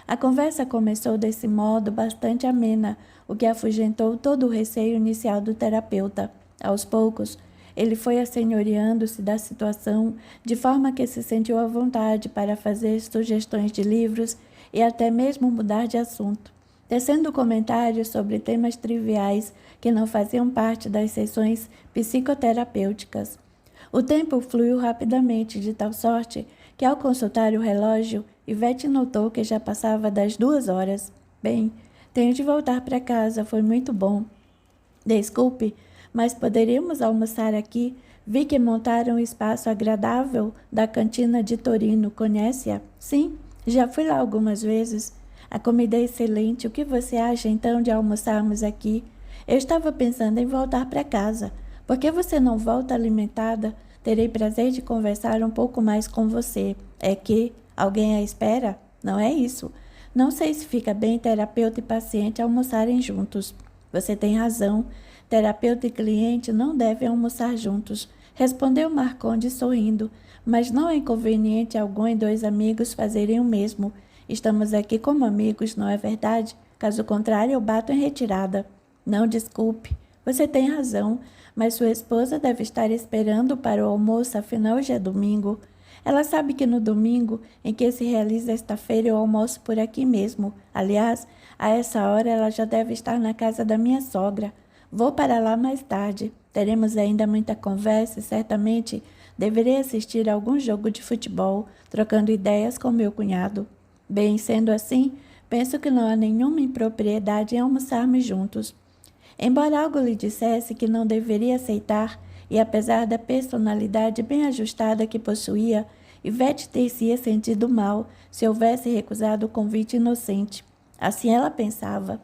A conversa começou desse modo bastante amena, o que afugentou todo o receio inicial do terapeuta. Aos poucos, ele foi assenhoreando-se da situação, de forma que se sentiu à vontade para fazer sugestões de livros e até mesmo mudar de assunto, tecendo comentários sobre temas triviais que não faziam parte das sessões psicoterapêuticas. O tempo fluiu rapidamente, de tal sorte que, ao consultar o relógio, Ivete notou que já passava das 2 horas. Bem, tenho de voltar para casa, foi muito bom. Desculpe, mas poderíamos almoçar aqui? Vi que montaram um espaço agradável da cantina de Torino, conhece-a? Sim, já fui lá algumas vezes. A comida é excelente, o que você acha então de almoçarmos aqui? Eu estava pensando em voltar para casa. Por que você não volta alimentada? Terei prazer de conversar um pouco mais com você. É que alguém a espera? Não é isso. Não sei se fica bem terapeuta e paciente almoçarem juntos. Você tem razão. Terapeuta e cliente não devem almoçar juntos, respondeu Marcondes sorrindo. Mas não é inconveniente algum em dois amigos fazerem o mesmo. Estamos aqui como amigos, não é verdade? Caso contrário, eu bato em retirada. Não, desculpe. Você tem razão, mas sua esposa deve estar esperando para o almoço, afinal hoje é domingo. Ela sabe que no domingo em que se realiza esta feira eu almoço por aqui mesmo. Aliás, a essa hora ela já deve estar na casa da minha sogra. Vou para lá mais tarde. Teremos ainda muita conversa e certamente deverei assistir a algum jogo de futebol, trocando ideias com meu cunhado. Bem, sendo assim, penso que não há nenhuma impropriedade em almoçarmos juntos. Embora algo lhe dissesse que não deveria aceitar, e apesar da personalidade bem ajustada que possuía, Ivete ter-se sentido mal se houvesse recusado o convite inocente. Assim ela pensava.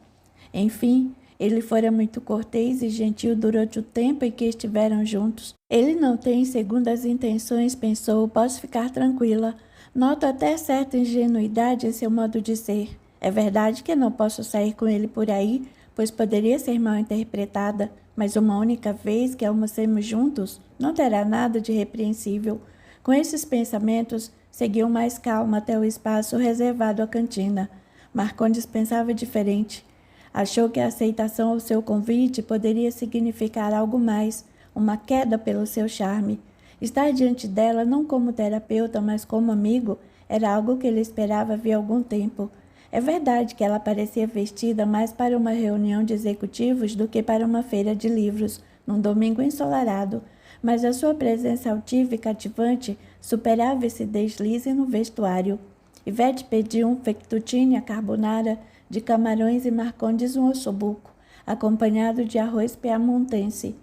Enfim, ele fora muito cortês e gentil durante o tempo em que estiveram juntos. Ele não tem segundas intenções, pensou, posso ficar tranquila. Noto até certa ingenuidade em seu modo de ser. É verdade que não posso sair com ele por aí, pois poderia ser mal interpretada, mas uma única vez que almocemos juntos não terá nada de repreensível. Com esses pensamentos, seguiu mais calma até o espaço reservado à cantina. Marcondes pensava diferente. Achou que a aceitação ao seu convite poderia significar algo mais, uma queda pelo seu charme. Estar diante dela não como terapeuta, mas como amigo, era algo que ele esperava havia algum tempo. É verdade que ela parecia vestida mais para uma reunião de executivos do que para uma feira de livros, num domingo ensolarado, mas a sua presença altiva e cativante superava esse deslize no vestuário. Ivete pediu um fettuccine à carbonara de camarões e Marcondes um ossobuco, acompanhado de arroz piamontense.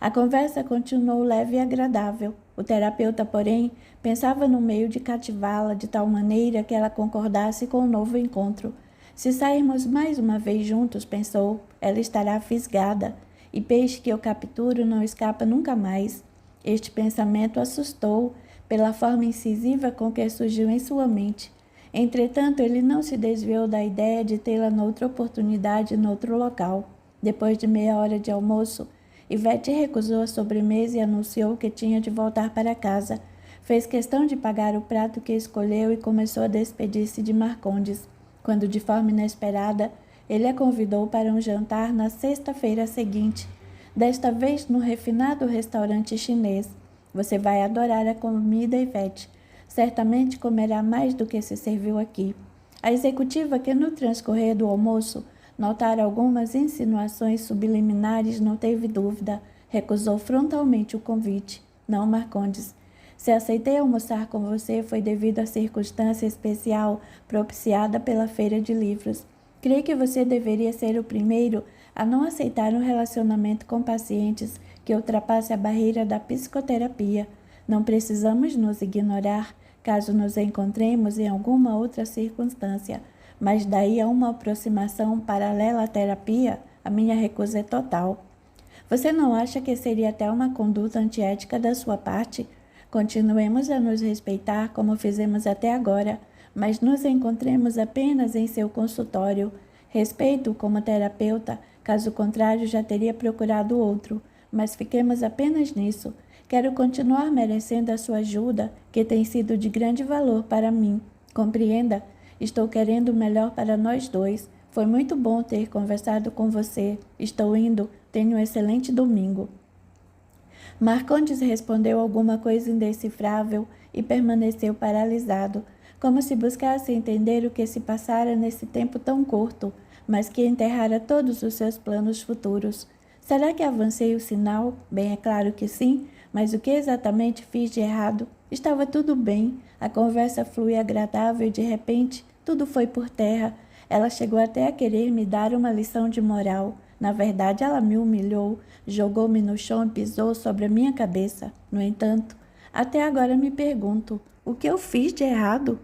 A conversa continuou leve e agradável. O terapeuta, porém, pensava no meio de cativá-la de tal maneira que ela concordasse com o novo encontro. Se sairmos mais uma vez juntos, pensou, ela estará fisgada, e peixe que eu capturo não escapa nunca mais. Este pensamento assustou pela forma incisiva com que surgiu em sua mente. Entretanto, ele não se desviou da ideia de tê-la noutra oportunidade, noutro local. Depois de meia hora de almoço, Ivete recusou a sobremesa e anunciou que tinha de voltar para casa. Fez questão de pagar o prato que escolheu e começou a despedir-se de Marcondes, quando, de forma inesperada, ele a convidou para um jantar na sexta-feira seguinte, desta vez no refinado restaurante chinês. Você vai adorar a comida, Ivete. Certamente comerá mais do que se serviu aqui. A executiva, que no transcorrer do almoço notara algumas insinuações subliminares, não teve dúvida. Recusou frontalmente o convite. Não, Marcondes. Se aceitei almoçar com você foi devido à circunstância especial propiciada pela feira de livros. Creio que você deveria ser o primeiro a não aceitar um relacionamento com pacientes que ultrapasse a barreira da psicoterapia. Não precisamos nos ignorar, caso nos encontremos em alguma outra circunstância, mas daí a uma aproximação paralela à terapia, a minha recusa é total. Você não acha que seria até uma conduta antiética da sua parte? Continuemos a nos respeitar como fizemos até agora, mas nos encontremos apenas em seu consultório. Respeito-o como terapeuta, caso contrário já teria procurado outro, mas fiquemos apenas nisso. Quero continuar merecendo a sua ajuda, que tem sido de grande valor para mim. Compreenda, estou querendo o melhor para nós dois. Foi muito bom ter conversado com você. Estou indo, tenho um excelente domingo. Marcondes respondeu alguma coisa indecifrável e permaneceu paralisado, como se buscasse entender o que se passara nesse tempo tão curto, mas que enterrara todos os seus planos futuros. Será que avancei o sinal? Bem, é claro que sim, mas o que exatamente fiz de errado? Estava tudo bem, a conversa flui agradável e de repente tudo foi por terra. Ela chegou até a querer me dar uma lição de moral. Na verdade, ela me humilhou, jogou-me no chão e pisou sobre a minha cabeça. No entanto, até agora me pergunto, o que eu fiz de errado?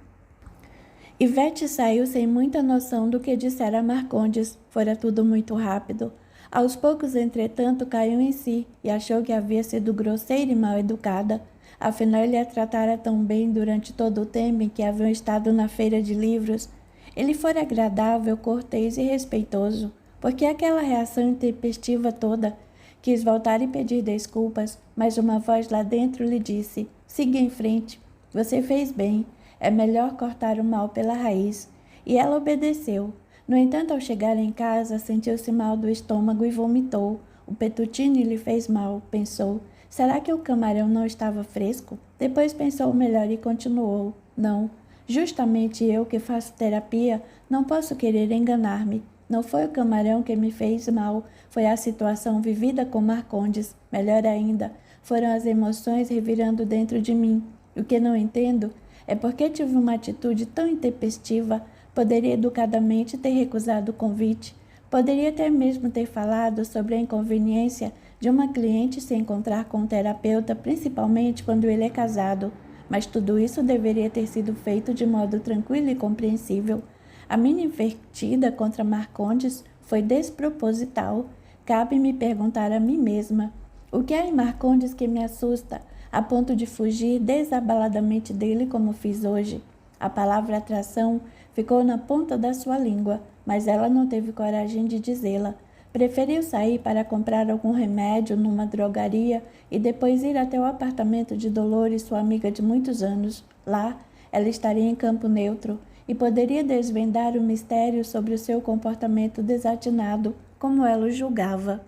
Ivete saiu sem muita noção do que dissera a Marcondes. Fora tudo muito rápido. Aos poucos, entretanto, caiu em si e achou que havia sido grosseira e mal educada. Afinal, ele a tratara tão bem durante todo o tempo em que haviam estado na feira de livros. Ele fora agradável, cortês e respeitoso. Por que aquela reação intempestiva toda? Quis voltar e pedir desculpas, mas uma voz lá dentro lhe disse: siga em frente. Você fez bem. É melhor cortar o mal pela raiz. E ela obedeceu. No entanto, ao chegar em casa, sentiu-se mal do estômago e vomitou. O fettuccine lhe fez mal, pensou. Será que o camarão não estava fresco? Depois pensou melhor e continuou. Não, justamente eu que faço terapia, não posso querer enganar-me. Não foi o camarão que me fez mal, foi a situação vivida com Marcondes. Melhor ainda, foram as emoções revirando dentro de mim. O que não entendo é porque tive uma atitude tão intempestiva. Poderia educadamente ter recusado o convite. Poderia até mesmo ter falado sobre a inconveniência de uma cliente se encontrar com um terapeuta, principalmente quando ele é casado. Mas tudo isso deveria ter sido feito de modo tranquilo e compreensível. A minha invertida contra Marcondes foi desproposital. Cabe-me perguntar a mim mesma: o que há em Marcondes que me assusta, a ponto de fugir desabaladamente dele como fiz hoje? A palavra atração ficou na ponta da sua língua, mas ela não teve coragem de dizê-la. Preferiu sair para comprar algum remédio numa drogaria e depois ir até o apartamento de Dolores, sua amiga de muitos anos. Lá, ela estaria em campo neutro, e poderia desvendar o mistério sobre o seu comportamento desatinado, como ela o julgava.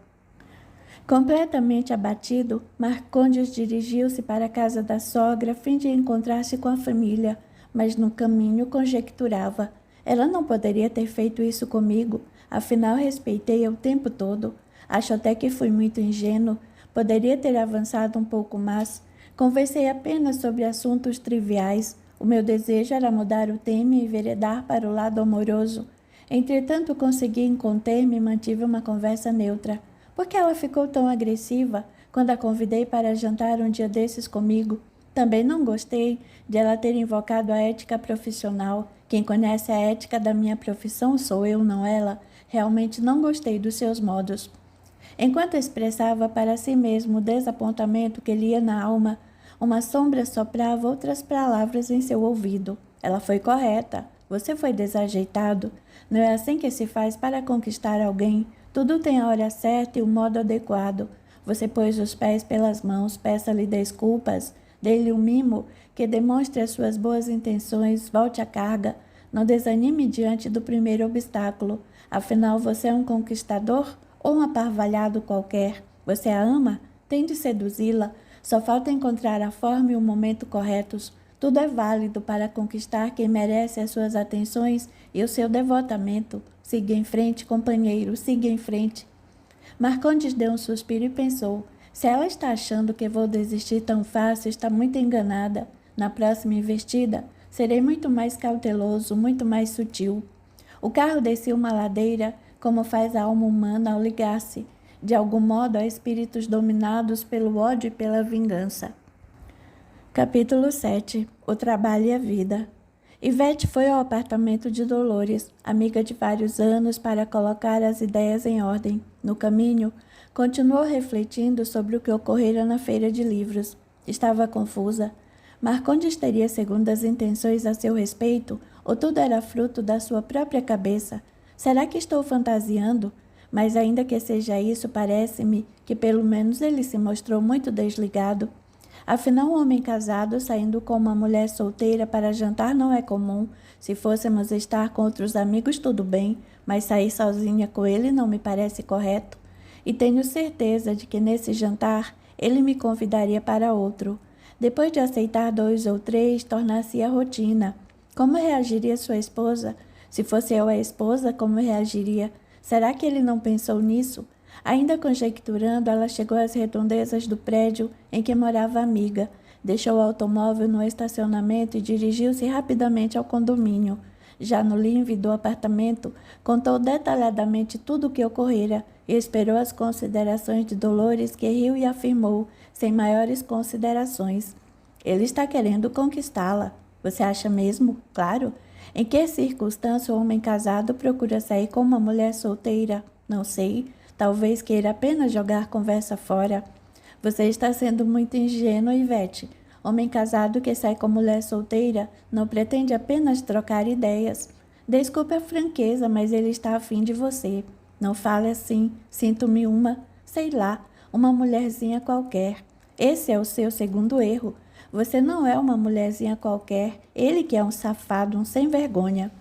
Completamente abatido, Marcondes dirigiu-se para a casa da sogra a fim de encontrar-se com a família, mas no caminho conjecturava: ela não poderia ter feito isso comigo, afinal respeitei-a o tempo todo. Acho até que fui muito ingênuo, poderia ter avançado um pouco mais. Conversei apenas sobre assuntos triviais. O meu desejo era mudar o tema e enveredar para o lado amoroso. Entretanto, consegui conter-me e mantive uma conversa neutra. Por que ela ficou tão agressiva quando a convidei para jantar um dia desses comigo? Também não gostei de ela ter invocado a ética profissional. Quem conhece a ética da minha profissão sou eu, não ela. Realmente não gostei dos seus modos. Enquanto expressava para si mesmo o desapontamento que lhe ia na alma, uma sombra soprava outras palavras em seu ouvido. Ela foi correta. Você foi desajeitado. Não é assim que se faz para conquistar alguém. Tudo tem a hora certa e o modo adequado. Você pôs os pés pelas mãos, peça-lhe desculpas, dê-lhe um mimo que demonstre as suas boas intenções, volte à carga. Não desanime diante do primeiro obstáculo. Afinal, você é um conquistador ou um aparvalhado qualquer. Você a ama? Tem de seduzi-la. Só falta encontrar a forma e o momento corretos. Tudo é válido para conquistar quem merece as suas atenções e o seu devotamento. Siga em frente, companheiro, siga em frente. Marcondes deu um suspiro e pensou: se ela está achando que vou desistir tão fácil, está muito enganada. Na próxima investida, serei muito mais cauteloso, muito mais sutil. O carro descia uma ladeira, como faz a alma humana ao ligar-se, de algum modo, a espíritos dominados pelo ódio e pela vingança. Capítulo 7. O trabalho e a vida. Ivete foi ao apartamento de Dolores, amiga de vários anos, para colocar as ideias em ordem. No caminho, continuou refletindo sobre o que ocorrera na feira de livros. Estava confusa. Marcondes teria segundas intenções a seu respeito, ou tudo era fruto da sua própria cabeça? Será que estou fantasiando? Mas ainda que seja isso, parece-me que pelo menos ele se mostrou muito desligado. Afinal, um homem casado saindo com uma mulher solteira para jantar não é comum. Se fôssemos estar com outros amigos, tudo bem, mas sair sozinha com ele não me parece correto. E tenho certeza de que nesse jantar ele me convidaria para outro. Depois de aceitar 2 ou 3, tornar-se-ia rotina. Como reagiria sua esposa? Se fosse eu a esposa, como reagiria? Será que ele não pensou nisso? Ainda conjecturando, ela chegou às redondezas do prédio em que morava a amiga, deixou o automóvel no estacionamento e dirigiu-se rapidamente ao condomínio. Já no living do apartamento, contou detalhadamente tudo o que ocorrera e esperou as considerações de Dolores, que riu e afirmou, sem maiores considerações: ele está querendo conquistá-la. Você acha mesmo? Claro. Em que circunstância o homem casado procura sair com uma mulher solteira? Não sei. Talvez queira apenas jogar conversa fora. Você está sendo muito ingênua, Ivete. Homem casado que sai com mulher solteira não pretende apenas trocar ideias. Desculpe a franqueza, mas ele está afim de você. Não fale assim. Sinto-me sei lá, uma mulherzinha qualquer. Esse é o seu segundo erro. Você não é uma mulherzinha qualquer. Ele que é um safado, um sem vergonha.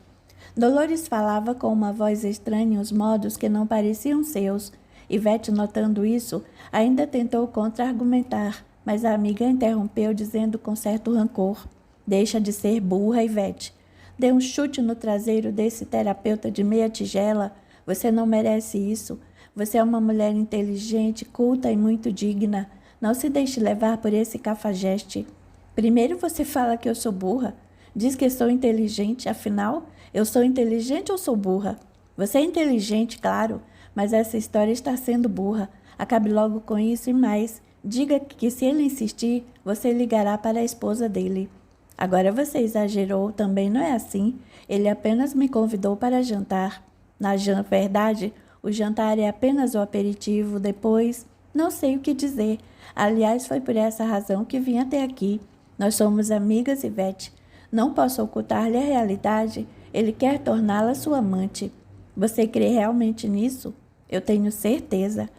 Dolores falava com uma voz estranha, os modos que não pareciam seus. Ivete, notando isso, ainda tentou contra-argumentar, mas a amiga interrompeu, dizendo com certo rancor: deixa de ser burra, Ivete. Dê um chute no traseiro desse terapeuta de meia tigela. Você não merece isso. Você é uma mulher inteligente, culta e muito digna. Não se deixe levar por esse cafajeste. Primeiro você fala que eu sou burra. Diz que sou inteligente, afinal, eu sou inteligente ou sou burra? Você é inteligente, claro, mas essa história está sendo burra. Acabe logo com isso e mais. Diga que se ele insistir, você ligará para a esposa dele. Agora você exagerou, também não é assim. Ele apenas me convidou para jantar. Na verdade, o jantar é apenas o aperitivo, depois... Não sei o que dizer. Aliás, foi por essa razão que vim até aqui. Nós somos amigas, Ivete. Não posso ocultar-lhe a realidade. Ele quer torná-la sua amante. Você crê realmente nisso? Eu tenho certeza.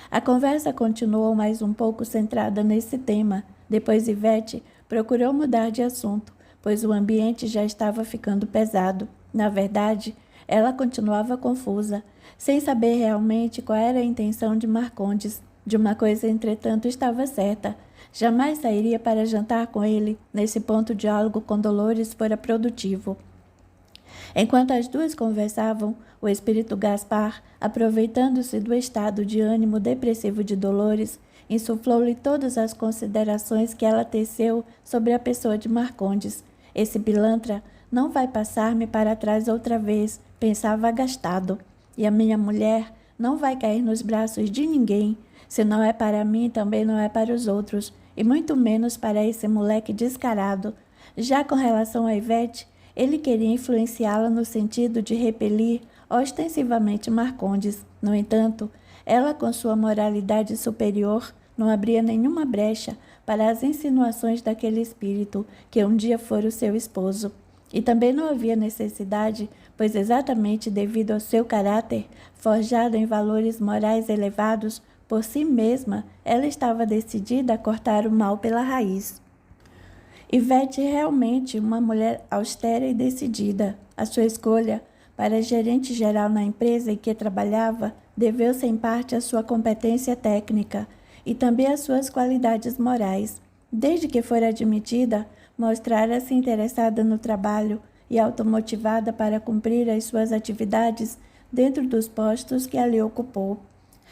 A conversa continuou mais um pouco centrada nesse tema. Depois Ivete procurou mudar de assunto. pois o ambiente já estava ficando pesado. Na verdade, ela continuava confusa, sem saber realmente qual era a intenção de Marcondes. De uma coisa, entretanto, estava certa. Jamais sairia para jantar com ele. Nesse ponto, o diálogo com Dolores fora produtivo. Enquanto as duas conversavam, o espírito Gaspar, aproveitando-se do estado de ânimo depressivo de Dolores, insuflou-lhe todas as considerações que ela teceu sobre a pessoa de Marcondes. Esse pilantra não vai passar-me para trás outra vez, pensava agastado. E a minha mulher não vai cair nos braços de ninguém. Se não é para mim, também não é para os outros, e muito menos para esse moleque descarado. Já com relação a Ivete, ele queria influenciá-la no sentido de repelir ostensivamente Marcondes. No entanto, ela, com sua moralidade superior, não abria nenhuma brecha para as insinuações daquele espírito que um dia fora o seu esposo. E também não havia necessidade, pois exatamente devido ao seu caráter, forjado em valores morais elevados, por si mesma, ela estava decidida a cortar o mal pela raiz. Ivete realmente uma mulher austera e decidida. A sua escolha para gerente geral na empresa em que trabalhava deveu-se em parte à sua competência técnica e também às suas qualidades morais. Desde que fora admitida, mostrara-se interessada no trabalho e automotivada para cumprir as suas atividades dentro dos postos que ali ocupou.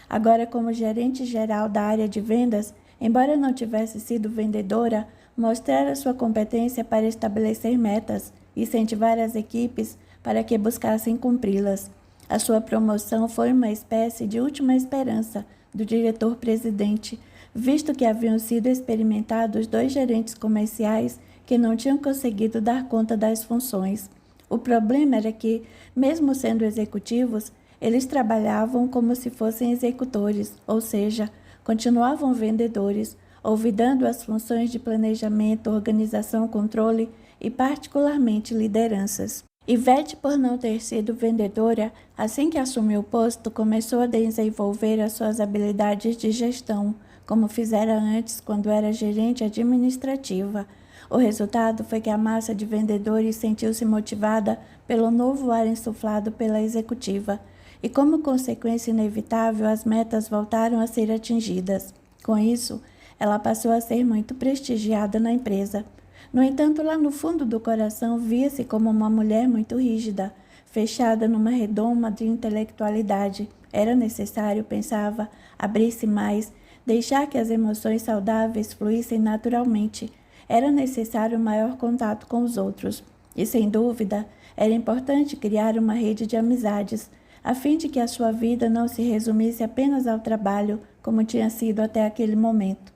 Agora, como gerente geral da área de vendas, embora não tivesse sido vendedora, mostrara sua competência para estabelecer metas e incentivar as equipes para que buscassem cumpri-las. A sua promoção foi uma espécie de última esperança do diretor-presidente, visto que haviam sido experimentados 2 gerentes comerciais que não tinham conseguido dar conta das funções. O problema era que, mesmo sendo executivos, eles trabalhavam como se fossem executores, ou seja, continuavam vendedores, olvidando as funções de planejamento, organização, controle e, particularmente, lideranças. Ivete, por não ter sido vendedora, assim que assumiu o posto, começou a desenvolver as suas habilidades de gestão, como fizera antes quando era gerente administrativa. O resultado foi que a massa de vendedores sentiu-se motivada pelo novo ar insuflado pela executiva, e como consequência inevitável, as metas voltaram a ser atingidas. Com isso, ela passou a ser muito prestigiada na empresa. No entanto, lá no fundo do coração, via-se como uma mulher muito rígida, fechada numa redoma de intelectualidade. Era necessário, pensava, abrir-se mais, deixar que as emoções saudáveis fluíssem naturalmente. Era necessário maior contato com os outros. E, sem dúvida, era importante criar uma rede de amizades, a fim de que a sua vida não se resumisse apenas ao trabalho, como tinha sido até aquele momento.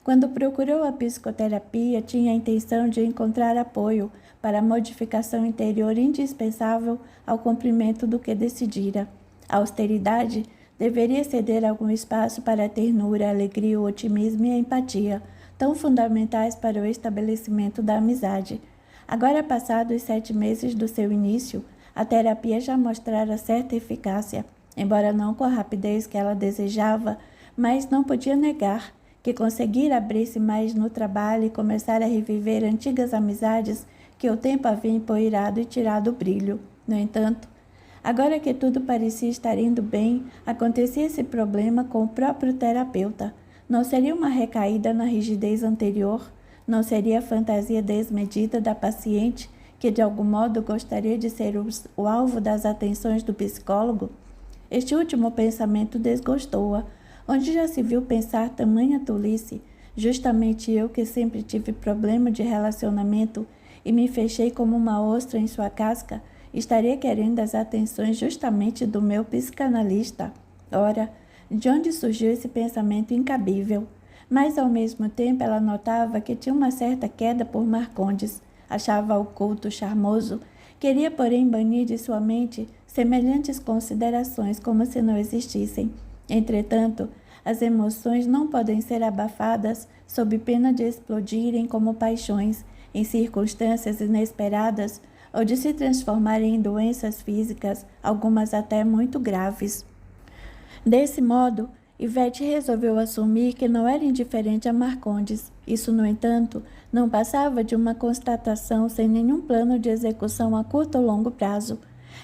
Quando procurou a psicoterapia, tinha a intenção de encontrar apoio para a modificação interior indispensável ao cumprimento do que decidira. A austeridade deveria ceder algum espaço para a ternura, a alegria, o otimismo e a empatia, tão fundamentais para o estabelecimento da amizade. Agora, passados os 7 meses do seu início, a terapia já mostrara certa eficácia, embora não com a rapidez que ela desejava, mas não podia negar que conseguir abrir-se mais no trabalho e começar a reviver antigas amizades que o tempo havia empoeirado e tirado o brilho. No entanto, agora que tudo parecia estar indo bem, acontecia esse problema com o próprio terapeuta. Não seria uma recaída na rigidez anterior? Não seria a fantasia desmedida da paciente que de algum modo gostaria de ser o alvo das atenções do psicólogo? Este último pensamento desgostou-a. Onde já se viu pensar tamanha tolice? Justamente eu, que sempre tive problema de relacionamento e me fechei como uma ostra em sua casca, estaria querendo as atenções justamente do meu psicanalista? Ora, de onde surgiu esse pensamento incabível? Mas, ao mesmo tempo, ela notava que tinha uma certa queda por Marcondes. Achava-o culto, charmoso. Queria, porém, banir de sua mente semelhantes considerações como se não existissem. Entretanto, as emoções não podem ser abafadas sob pena de explodirem como paixões em circunstâncias inesperadas ou de se transformarem em doenças físicas, algumas até muito graves. Desse modo, Ivete resolveu assumir que não era indiferente a Marcondes. Isso, no entanto, não passava de uma constatação sem nenhum plano de execução a curto ou longo prazo.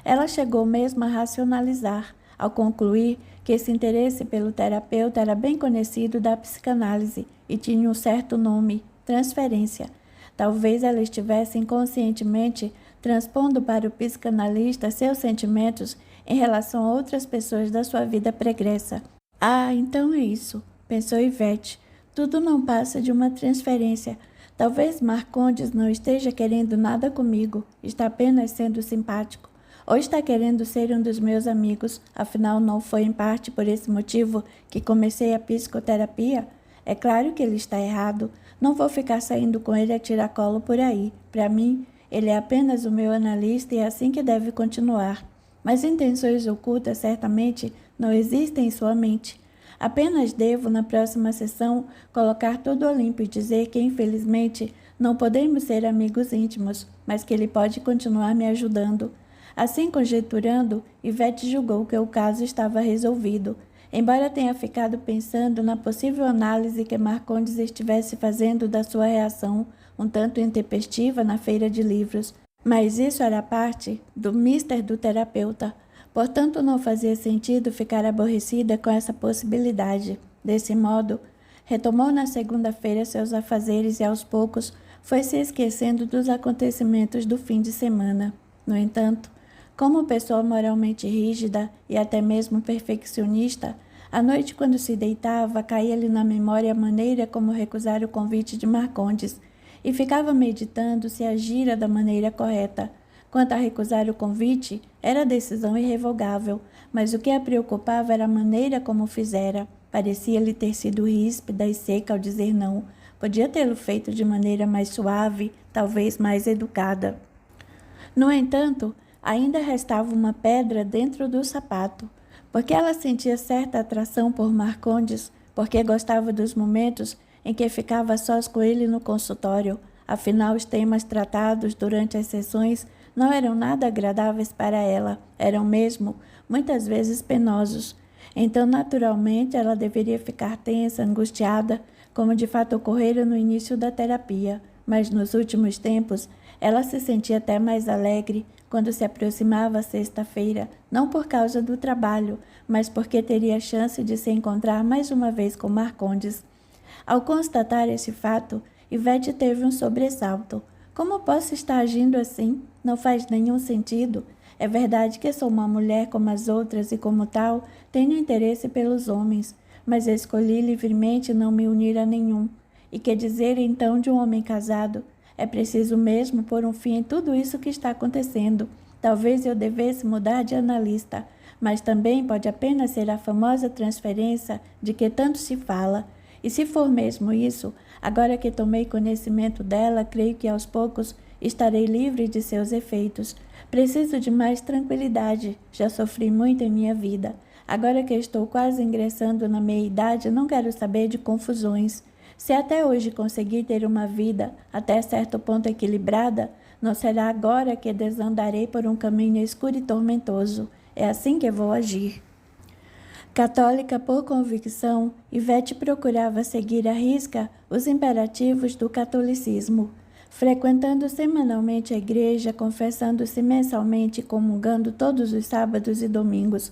Ela chegou mesmo a racionalizar, ao concluir que esse interesse pelo terapeuta era bem conhecido da psicanálise e tinha um certo nome: transferência. Talvez ela estivesse inconscientemente transpondo para o psicanalista seus sentimentos em relação a outras pessoas da sua vida pregressa. Ah, então é isso, pensou Ivete. Tudo não passa de uma transferência. Talvez Marcondes não esteja querendo nada comigo, está apenas sendo simpático. Ou está querendo ser um dos meus amigos, afinal não foi em parte por esse motivo que comecei a psicoterapia? É claro que ele está errado. Não vou ficar saindo com ele a tiracolo por aí. Para mim, ele é apenas o meu analista e é assim que deve continuar. Mas intenções ocultas certamente não existem em sua mente. Apenas devo, na próxima sessão, colocar tudo a limpo e dizer que, infelizmente, não podemos ser amigos íntimos, mas que ele pode continuar me ajudando. Assim conjecturando, Ivete julgou que o caso estava resolvido, embora tenha ficado pensando na possível análise que Marcondes estivesse fazendo da sua reação, um tanto intempestiva, na feira de livros. Mas isso era parte do mister do terapeuta, portanto não fazia sentido ficar aborrecida com essa possibilidade. Desse modo, retomou na segunda-feira seus afazeres e aos poucos foi se esquecendo dos acontecimentos do fim de semana. No entanto, como pessoa moralmente rígida e até mesmo perfeccionista, à noite, quando se deitava, caía-lhe na memória a maneira como recusar o convite de Marcondes e ficava meditando se agira da maneira correta. Quanto a recusar o convite, era decisão irrevogável, mas o que a preocupava era a maneira como fizera. Parecia-lhe ter sido ríspida e seca ao dizer não. Podia tê-lo feito de maneira mais suave, talvez mais educada. No entanto, ainda restava uma pedra dentro do sapato, porque ela sentia certa atração por Marcondes, porque gostava dos momentos em que ficava sós com ele no consultório. Afinal, os temas tratados durante as sessões não eram nada agradáveis para ela, eram mesmo, muitas vezes, penosos. Então, naturalmente, ela deveria ficar tensa, angustiada, como de fato ocorrera no início da terapia. Mas nos últimos tempos, ela se sentia até mais alegre quando se aproximava a sexta-feira, não por causa do trabalho, mas porque teria a chance de se encontrar mais uma vez com Marcondes. Ao constatar esse fato, Ivete teve um sobressalto. Como posso estar agindo assim? Não faz nenhum sentido. É verdade que sou uma mulher como as outras e, como tal, tenho interesse pelos homens, mas escolhi livremente não me unir a nenhum. E que dizer então de um homem casado? É preciso mesmo pôr um fim em tudo isso que está acontecendo. Talvez eu devesse mudar de analista, mas também pode apenas ser a famosa transferência de que tanto se fala. E se for mesmo isso, agora que tomei conhecimento dela, creio que aos poucos estarei livre de seus efeitos. Preciso de mais tranquilidade. Já sofri muito em minha vida. Agora que estou quase ingressando na meia-idade, não quero saber de confusões. Se até hoje consegui ter uma vida até certo ponto equilibrada, não será agora que desandarei por um caminho escuro e tormentoso. É assim que vou agir. Católica por convicção, Ivete procurava seguir à risca os imperativos do catolicismo, frequentando semanalmente a igreja, confessando-se mensalmente e comungando todos os sábados e domingos.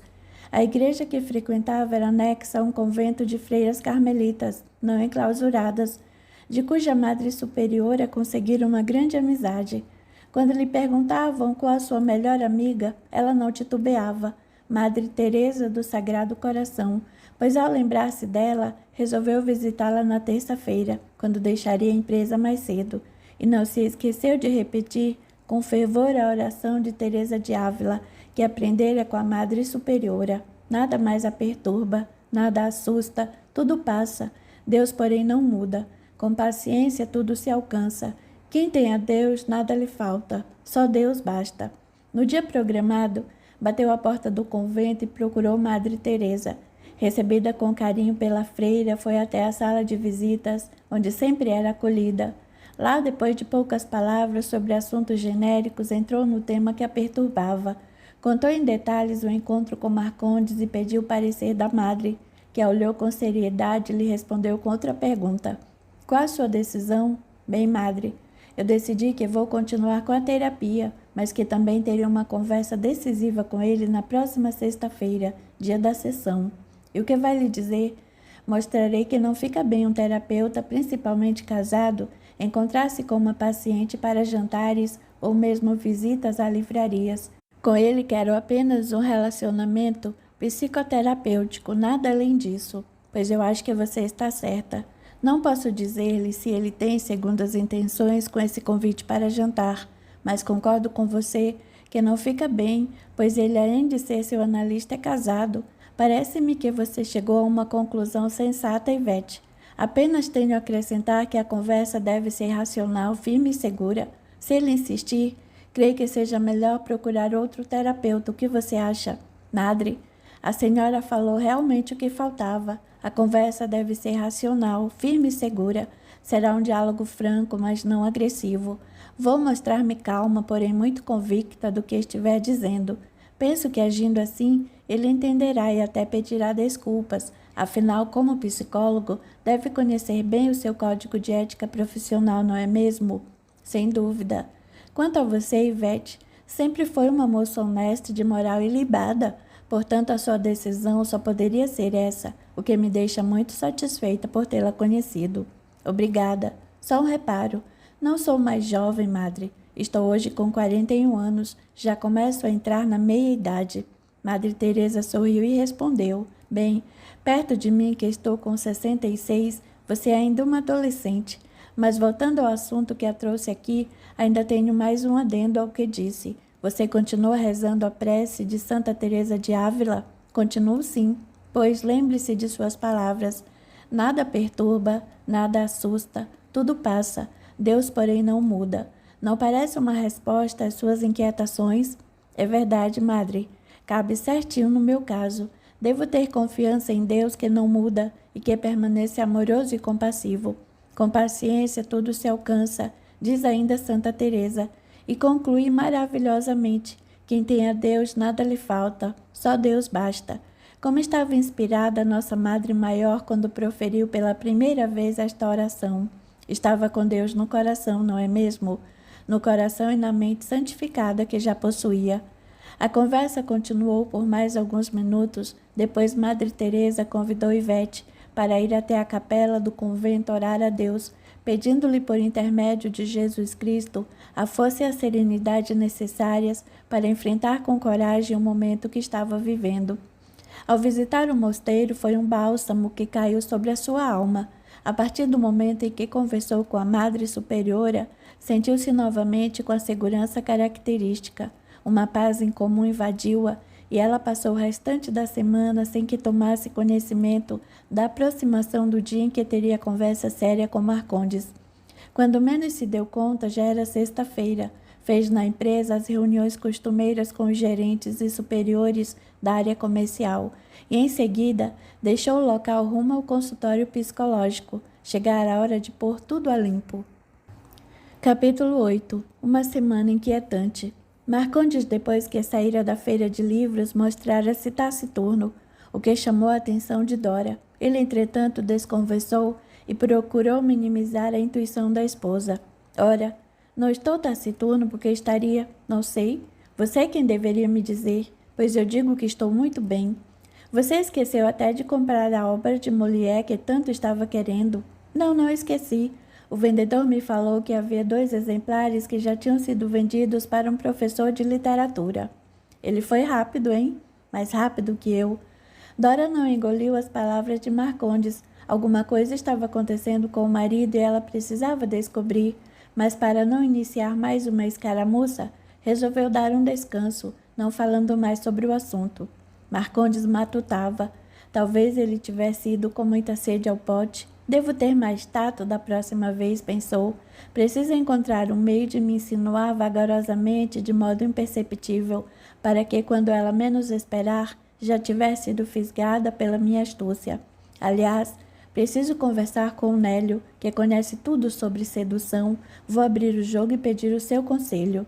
A igreja que frequentava era anexa a um convento de freiras carmelitas, não enclausuradas, de cuja madre superiora conseguira uma grande amizade. Quando lhe perguntavam qual a sua melhor amiga, ela não titubeava, Madre Teresa do Sagrado Coração, pois ao lembrar-se dela, resolveu visitá-la na terça-feira, quando deixaria a empresa mais cedo, e não se esqueceu de repetir com fervor a oração de Teresa de Ávila, que aprendera com a Madre Superiora. Nada mais a perturba, nada a assusta, tudo passa. Deus, porém, não muda. Com paciência tudo se alcança. Quem tem a Deus, nada lhe falta. Só Deus basta. No dia programado, bateu à porta do convento e procurou Madre Teresa. Recebida com carinho pela freira, foi até a sala de visitas, onde sempre era acolhida. Lá, depois de poucas palavras sobre assuntos genéricos, entrou no tema que a perturbava. Contou em detalhes o encontro com Marcondes e pediu o parecer da madre, que a olhou com seriedade e lhe respondeu com outra pergunta. Qual a sua decisão? Bem, madre, eu decidi que vou continuar com a terapia, mas que também terei uma conversa decisiva com ele na próxima sexta-feira, dia da sessão. E o que vai lhe dizer? Mostrarei que não fica bem um terapeuta, principalmente casado, encontrar-se com uma paciente para jantares ou mesmo visitas a livrarias. Com ele quero apenas um relacionamento psicoterapêutico, nada além disso, pois eu acho que você está certa. Não posso dizer-lhe se ele tem segundas intenções com esse convite para jantar, mas concordo com você que não fica bem, pois ele, além de ser seu analista, é casado. Parece-me que você chegou a uma conclusão sensata, Ivete. Apenas tenho a acrescentar que a conversa deve ser racional, firme e segura. Se ele insistir, creio que seja melhor procurar outro terapeuta. O que você acha? Madre, a senhora falou realmente o que faltava. A conversa deve ser racional, firme e segura. Será um diálogo franco, mas não agressivo. Vou mostrar-me calma, porém muito convicta do que estiver dizendo. Penso que agindo assim, ele entenderá e até pedirá desculpas. Afinal, como psicólogo, deve conhecer bem o seu código de ética profissional, não é mesmo? Sem dúvida. Quanto a você, Ivete, sempre foi uma moça honesta, de moral ilibada. Portanto, a sua decisão só poderia ser essa, o que me deixa muito satisfeita por tê-la conhecido. Obrigada. Só um reparo. Não sou mais jovem, madre. Estou hoje com 41 anos. Já começo a entrar na meia-idade. Madre Teresa sorriu e respondeu. Bem, perto de mim, que estou com 66, você é ainda uma adolescente. Mas voltando ao assunto que a trouxe aqui, ainda tenho mais um adendo ao que disse. Você continua rezando a prece de Santa Teresa de Ávila? Continuo sim, pois lembre-se de suas palavras. Nada perturba, nada assusta, tudo passa. Deus, porém, não muda. Não parece uma resposta às suas inquietações? É verdade, madre. Cabe certinho no meu caso. Devo ter confiança em Deus que não muda e que permanece amoroso e compassivo. Com paciência tudo se alcança, diz ainda Santa Teresa, e conclui maravilhosamente: quem tem a Deus nada lhe falta, só Deus basta. Como estava inspirada nossa Madre Maior quando proferiu pela primeira vez esta oração. Estava com Deus no coração, não é mesmo? No coração e na mente santificada que já possuía. A conversa continuou por mais alguns minutos. Depois Madre Teresa convidou Ivete para ir até a capela do convento orar a Deus, pedindo-lhe por intermédio de Jesus Cristo a força e a serenidade necessárias para enfrentar com coragem o momento que estava vivendo. Ao visitar o mosteiro, foi um bálsamo que caiu sobre a sua alma. A partir do momento em que conversou com a Madre Superiora, sentiu-se novamente com a segurança característica. Uma paz incomum invadiu-a e ela passou o restante da semana sem que tomasse conhecimento da aproximação do dia em que teria conversa séria com Marcondes. Quando menos se deu conta, já era sexta-feira. Fez na empresa as reuniões costumeiras com os gerentes e superiores da área comercial e, em seguida, deixou o local rumo ao consultório psicológico. Chegara a hora de pôr tudo a limpo. Capítulo 8. Uma semana inquietante. Marcondes, depois que saíra da feira de livros, mostrara-se taciturno, o que chamou a atenção de Dora. Ele, entretanto, desconversou e procurou minimizar a intuição da esposa. Ora, não estou taciturno porque estaria, não sei. Você é quem deveria me dizer, pois eu digo que estou muito bem. Você esqueceu até de comprar a obra de Molière que tanto estava querendo. Não esqueci. O vendedor me falou que havia 2 exemplares que já tinham sido vendidos para um professor de literatura. Ele foi rápido, hein? Mais rápido que eu. Dora não engoliu as palavras de Marcondes. Alguma coisa estava acontecendo com o marido e ela precisava descobrir, mas para não iniciar mais uma escaramuça, resolveu dar um descanso, não falando mais sobre o assunto. Marcondes matutava. Talvez ele tivesse ido com muita sede ao pote. Devo ter mais tato da próxima vez, pensou. Preciso encontrar um meio de me insinuar vagarosamente, de modo imperceptível, para que, quando ela menos esperar, já tivesse sido fisgada pela minha astúcia. Aliás, preciso conversar com o Nélio, que conhece tudo sobre sedução. Vou abrir o jogo e pedir o seu conselho.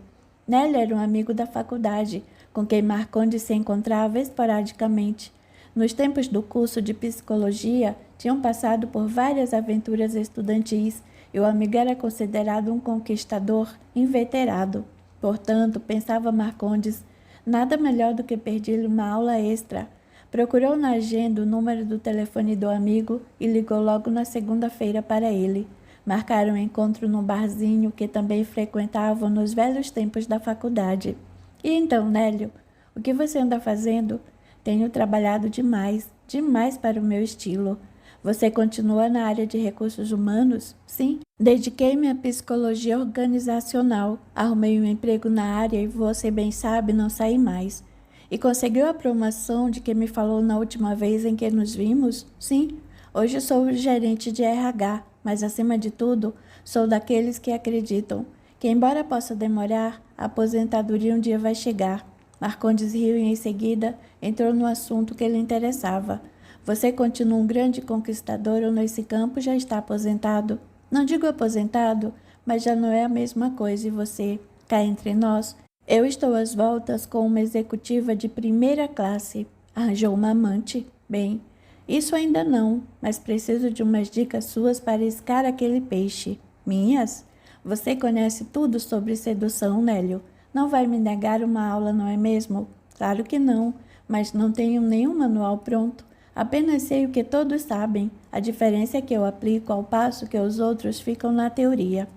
Nélio era um amigo da faculdade, com quem Marcondes se encontrava esporadicamente. Nos tempos do curso de psicologia, tinham passado por várias aventuras estudantis e o amigo era considerado um conquistador inveterado. Portanto, pensava Marcondes, nada melhor do que pedir-lhe uma aula extra. Procurou na agenda o número do telefone do amigo e ligou logo na segunda-feira para ele. Marcaram um encontro num barzinho que também frequentavam nos velhos tempos da faculdade. E então, Nélio, o que você anda fazendo? Tenho trabalhado demais, demais para o meu estilo. Você continua na área de recursos humanos? Sim. Dediquei-me à psicologia organizacional. Arrumei um emprego na área e você bem sabe, não saí mais. E conseguiu a promoção de que me falou na última vez em que nos vimos? Sim. Hoje sou o gerente de RH, mas acima de tudo, sou daqueles que acreditam que, embora possa demorar, a aposentadoria um dia vai chegar. Marcondes riu e em seguida entrou no assunto que lhe interessava. Você continua um grande conquistador ou nesse campo já está aposentado? Não digo aposentado, mas já não é a mesma coisa e você, cá entre nós, eu estou às voltas com uma executiva de primeira classe. Arranjou uma amante? Bem, isso ainda não, mas preciso de umas dicas suas para iscar aquele peixe. Minhas? Você conhece tudo sobre sedução, Nélio. Não vai me negar uma aula, não é mesmo? Claro que não, mas não tenho nenhum manual pronto. Apenas sei o que todos sabem. A diferença é que eu aplico ao passo que os outros ficam na teoria.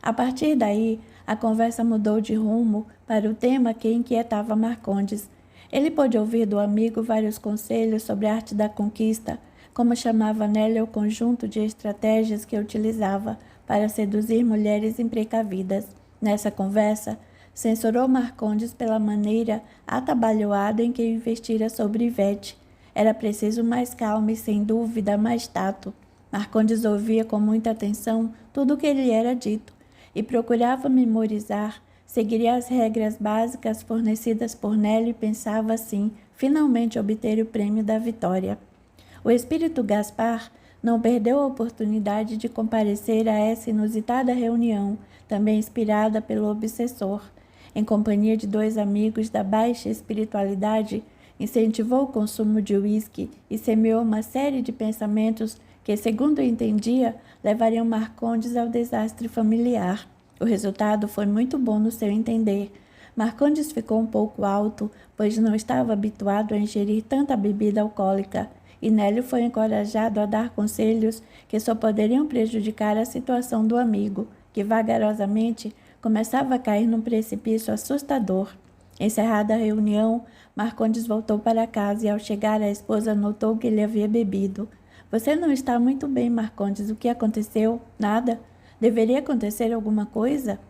A partir daí, a conversa mudou de rumo para o tema que inquietava Marcondes. Ele pôde ouvir do amigo vários conselhos sobre a arte da conquista, como chamava Nélio o conjunto de estratégias que utilizava para seduzir mulheres imprecavidas. Nessa conversa, censurou Marcondes pela maneira atabalhoada em que investira sobre Ivete. Era preciso mais calma e, sem dúvida, mais tato. Marcondes ouvia com muita atenção tudo o que lhe era dito e procurava memorizar, seguiria as regras básicas fornecidas por Nélio e pensava assim, finalmente obter o prêmio da vitória. O espírito Gaspar não perdeu a oportunidade de comparecer a essa inusitada reunião, também inspirada pelo obsessor. Em companhia de dois amigos da baixa espiritualidade, incentivou o consumo de uísque e semeou uma série de pensamentos que, segundo entendia, levariam Marcondes ao desastre familiar. O resultado foi muito bom no seu entender. Marcondes ficou um pouco alto, pois não estava habituado a ingerir tanta bebida alcoólica, e Nélio foi encorajado a dar conselhos que só poderiam prejudicar a situação do amigo, que vagarosamente começava a cair num precipício assustador. Encerrada a reunião, Marcondes voltou para casa e, ao chegar, a esposa notou que ele havia bebido. Você não está muito bem, Marcondes. O que aconteceu? Nada. Deveria acontecer alguma coisa?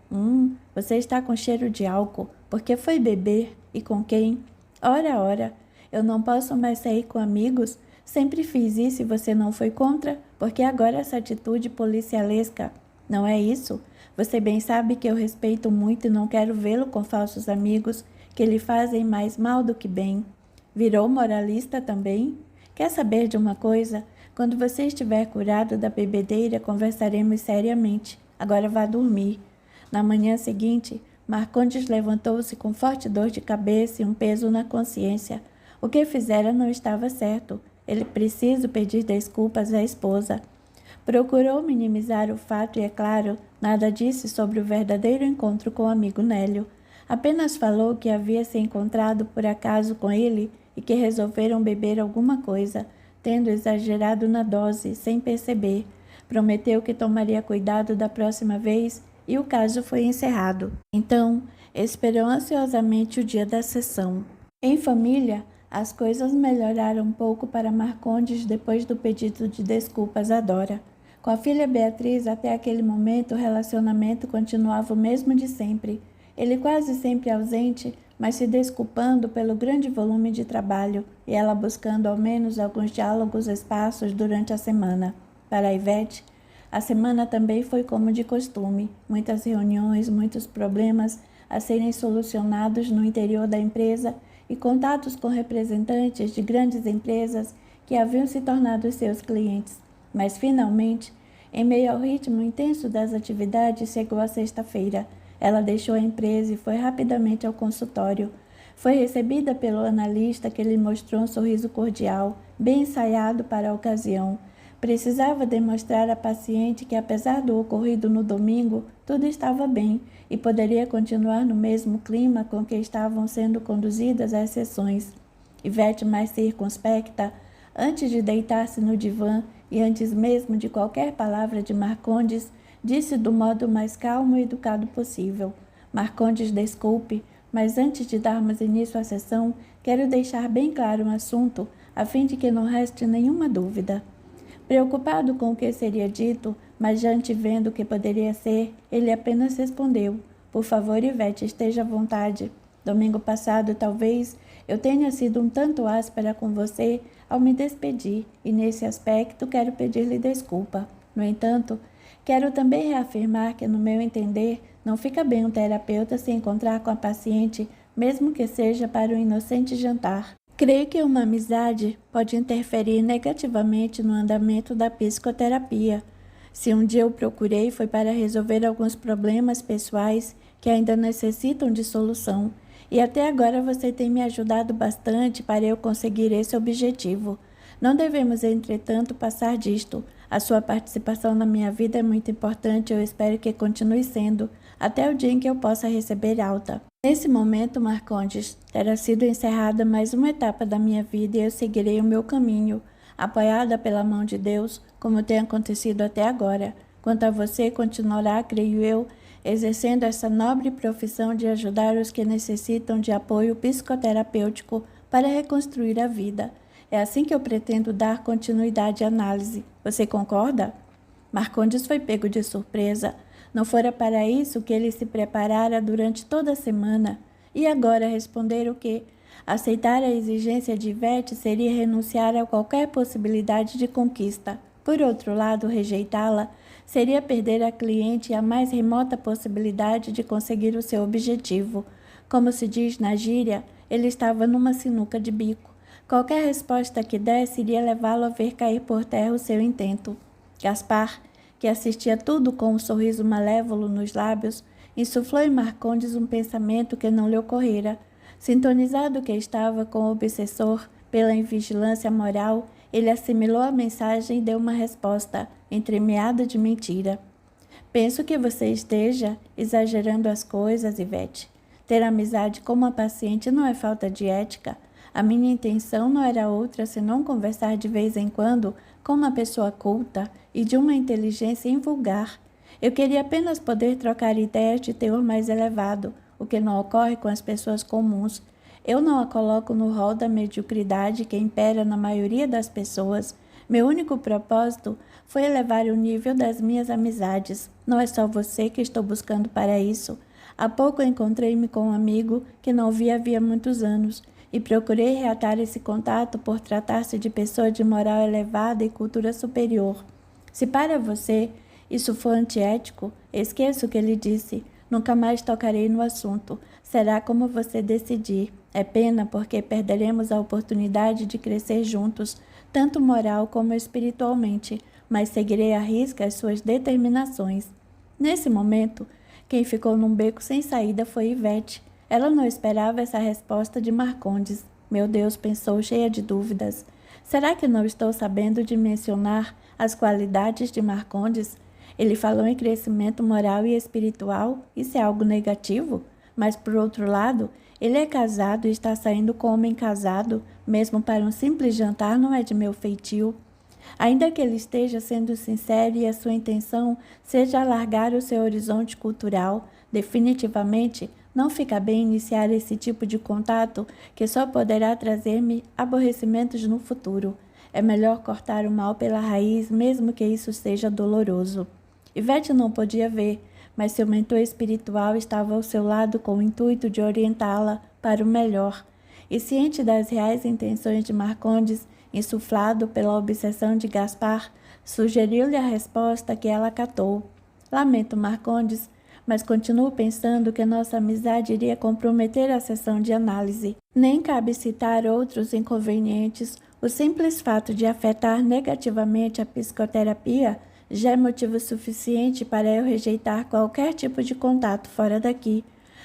Você está com cheiro de álcool. Por que foi beber? E com quem? Ora, eu não posso mais sair com amigos? Sempre fiz isso e você não foi contra? Porque agora essa atitude policialesca? Não é isso? Você bem sabe que eu respeito muito e não quero vê-lo com falsos amigos que lhe fazem mais mal do que bem. Virou moralista também? Quer saber de uma coisa? Quando você estiver curado da bebedeira, conversaremos seriamente. Agora vá dormir. Na manhã seguinte, Marcondes levantou-se com forte dor de cabeça e um peso na consciência. O que fizera não estava certo. Ele precisa pedir desculpas à esposa. Procurou minimizar o fato e, é claro, nada disse sobre o verdadeiro encontro com o amigo Nélio. Apenas falou que havia se encontrado por acaso com ele e que resolveram beber alguma coisa, tendo exagerado na dose, sem perceber. Prometeu que tomaria cuidado da próxima vez e o caso foi encerrado. Então, esperou ansiosamente o dia da sessão. Em família, as coisas melhoraram um pouco para Marcondes depois do pedido de desculpas a Dora. Com a filha Beatriz, até aquele momento, o relacionamento continuava o mesmo de sempre. Ele quase sempre ausente, mas se desculpando pelo grande volume de trabalho, e ela buscando ao menos alguns diálogos esparsos durante a semana. Para Ivete, a semana também foi como de costume, muitas reuniões, muitos problemas a serem solucionados no interior da empresa e contatos com representantes de grandes empresas que haviam se tornado seus clientes. Mas, finalmente, em meio ao ritmo intenso das atividades, chegou a sexta-feira. Ela deixou a empresa e foi rapidamente ao consultório. Foi recebida pelo analista, que lhe mostrou um sorriso cordial, bem ensaiado para a ocasião. Precisava demonstrar à paciente que, apesar do ocorrido no domingo, tudo estava bem e poderia continuar no mesmo clima com que estavam sendo conduzidas as sessões. Ivete, mais circunspecta, antes de deitar-se no divã e antes mesmo de qualquer palavra de Marcondes, disse do modo mais calmo e educado possível: Marcondes, desculpe, mas antes de darmos início à sessão, quero deixar bem claro um assunto, a fim de que não reste nenhuma dúvida. Preocupado com o que seria dito, mas já antevendo o que poderia ser, ele apenas respondeu: Por favor, Ivete, esteja à vontade. Domingo passado, talvez, eu tenha sido um tanto áspera com você ao me despedir, e nesse aspecto quero pedir-lhe desculpa. No entanto, quero também reafirmar que, no meu entender, não fica bem um terapeuta se encontrar com a paciente, mesmo que seja para um inocente jantar. Creio que uma amizade pode interferir negativamente no andamento da psicoterapia. Se um dia eu procurei, foi para resolver alguns problemas pessoais que ainda necessitam de solução, e até agora você tem me ajudado bastante para eu conseguir esse objetivo. Não devemos, entretanto, passar disto. A sua participação na minha vida é muito importante e eu espero que continue sendo, até o dia em que eu possa receber alta. Nesse momento, Marcondes, terá sido encerrada mais uma etapa da minha vida e eu seguirei o meu caminho, apoiada pela mão de Deus, como tem acontecido até agora. Quanto a você, continuará, creio eu, exercendo essa nobre profissão de ajudar os que necessitam de apoio psicoterapêutico para reconstruir a vida. É assim que eu pretendo dar continuidade à análise. Você concorda? Marcondes foi pego de surpresa. Não fora para isso que ele se preparara durante toda a semana. E agora responder o quê? Aceitar a exigência de Ivete seria renunciar a qualquer possibilidade de conquista. Por outro lado, rejeitá-la seria perder a cliente e a mais remota possibilidade de conseguir o seu objetivo. Como se diz na gíria, ele estava numa sinuca de bico. Qualquer resposta que desse iria levá-lo a ver cair por terra o seu intento. Gaspar, que assistia tudo com um sorriso malévolo nos lábios, insuflou em Marcondes um pensamento que não lhe ocorrera. Sintonizado que estava com o obsessor pela invigilância moral, ele assimilou a mensagem e deu uma resposta, entremeada de mentira. Penso que você esteja exagerando as coisas, Ivete. Ter amizade com uma paciente não é falta de ética. A minha intenção não era outra senão conversar de vez em quando com uma pessoa culta e de uma inteligência invulgar. Eu queria apenas poder trocar ideias de teor mais elevado, o que não ocorre com as pessoas comuns. Eu não a coloco no rol da mediocridade que impera na maioria das pessoas. Meu único propósito foi elevar o nível das minhas amizades. Não é só você que estou buscando para isso. Há pouco encontrei-me com um amigo que não vi havia muitos anos e procurei reatar esse contato por tratar-se de pessoa de moral elevada e cultura superior. Se para você isso for antiético, esqueça o que ele disse. Nunca mais tocarei no assunto. Será como você decidir. É pena porque perderemos a oportunidade de crescer juntos, tanto moral como espiritualmente, mas seguirei à risca as suas determinações. Nesse momento, quem ficou num beco sem saída foi Ivete. Ela não esperava essa resposta de Marcondes. Meu Deus, pensou, cheia de dúvidas. Será que não estou sabendo dimensionar as qualidades de Marcondes? Ele falou em crescimento moral e espiritual. Isso é algo negativo? Mas, por outro lado, ele é casado e está saindo com homem casado, mesmo para um simples jantar não é de meu feitio. Ainda que ele esteja sendo sincero e a sua intenção seja alargar o seu horizonte cultural, definitivamente não fica bem iniciar esse tipo de contato que só poderá trazer-me aborrecimentos no futuro. É melhor cortar o mal pela raiz, mesmo que isso seja doloroso. Ivete não podia ver, mas seu mentor espiritual estava ao seu lado com o intuito de orientá-la para o melhor. E ciente das reais intenções de Marcondes, insuflado pela obsessão de Gaspar, sugeriu-lhe a resposta que ela acatou. Lamento, Marcondes, mas continuo pensando que nossa amizade iria comprometer a sessão de análise. Nem cabe citar outros inconvenientes. O simples fato de afetar negativamente a psicoterapia já é motivo suficiente para eu rejeitar qualquer tipo de contato fora daqui.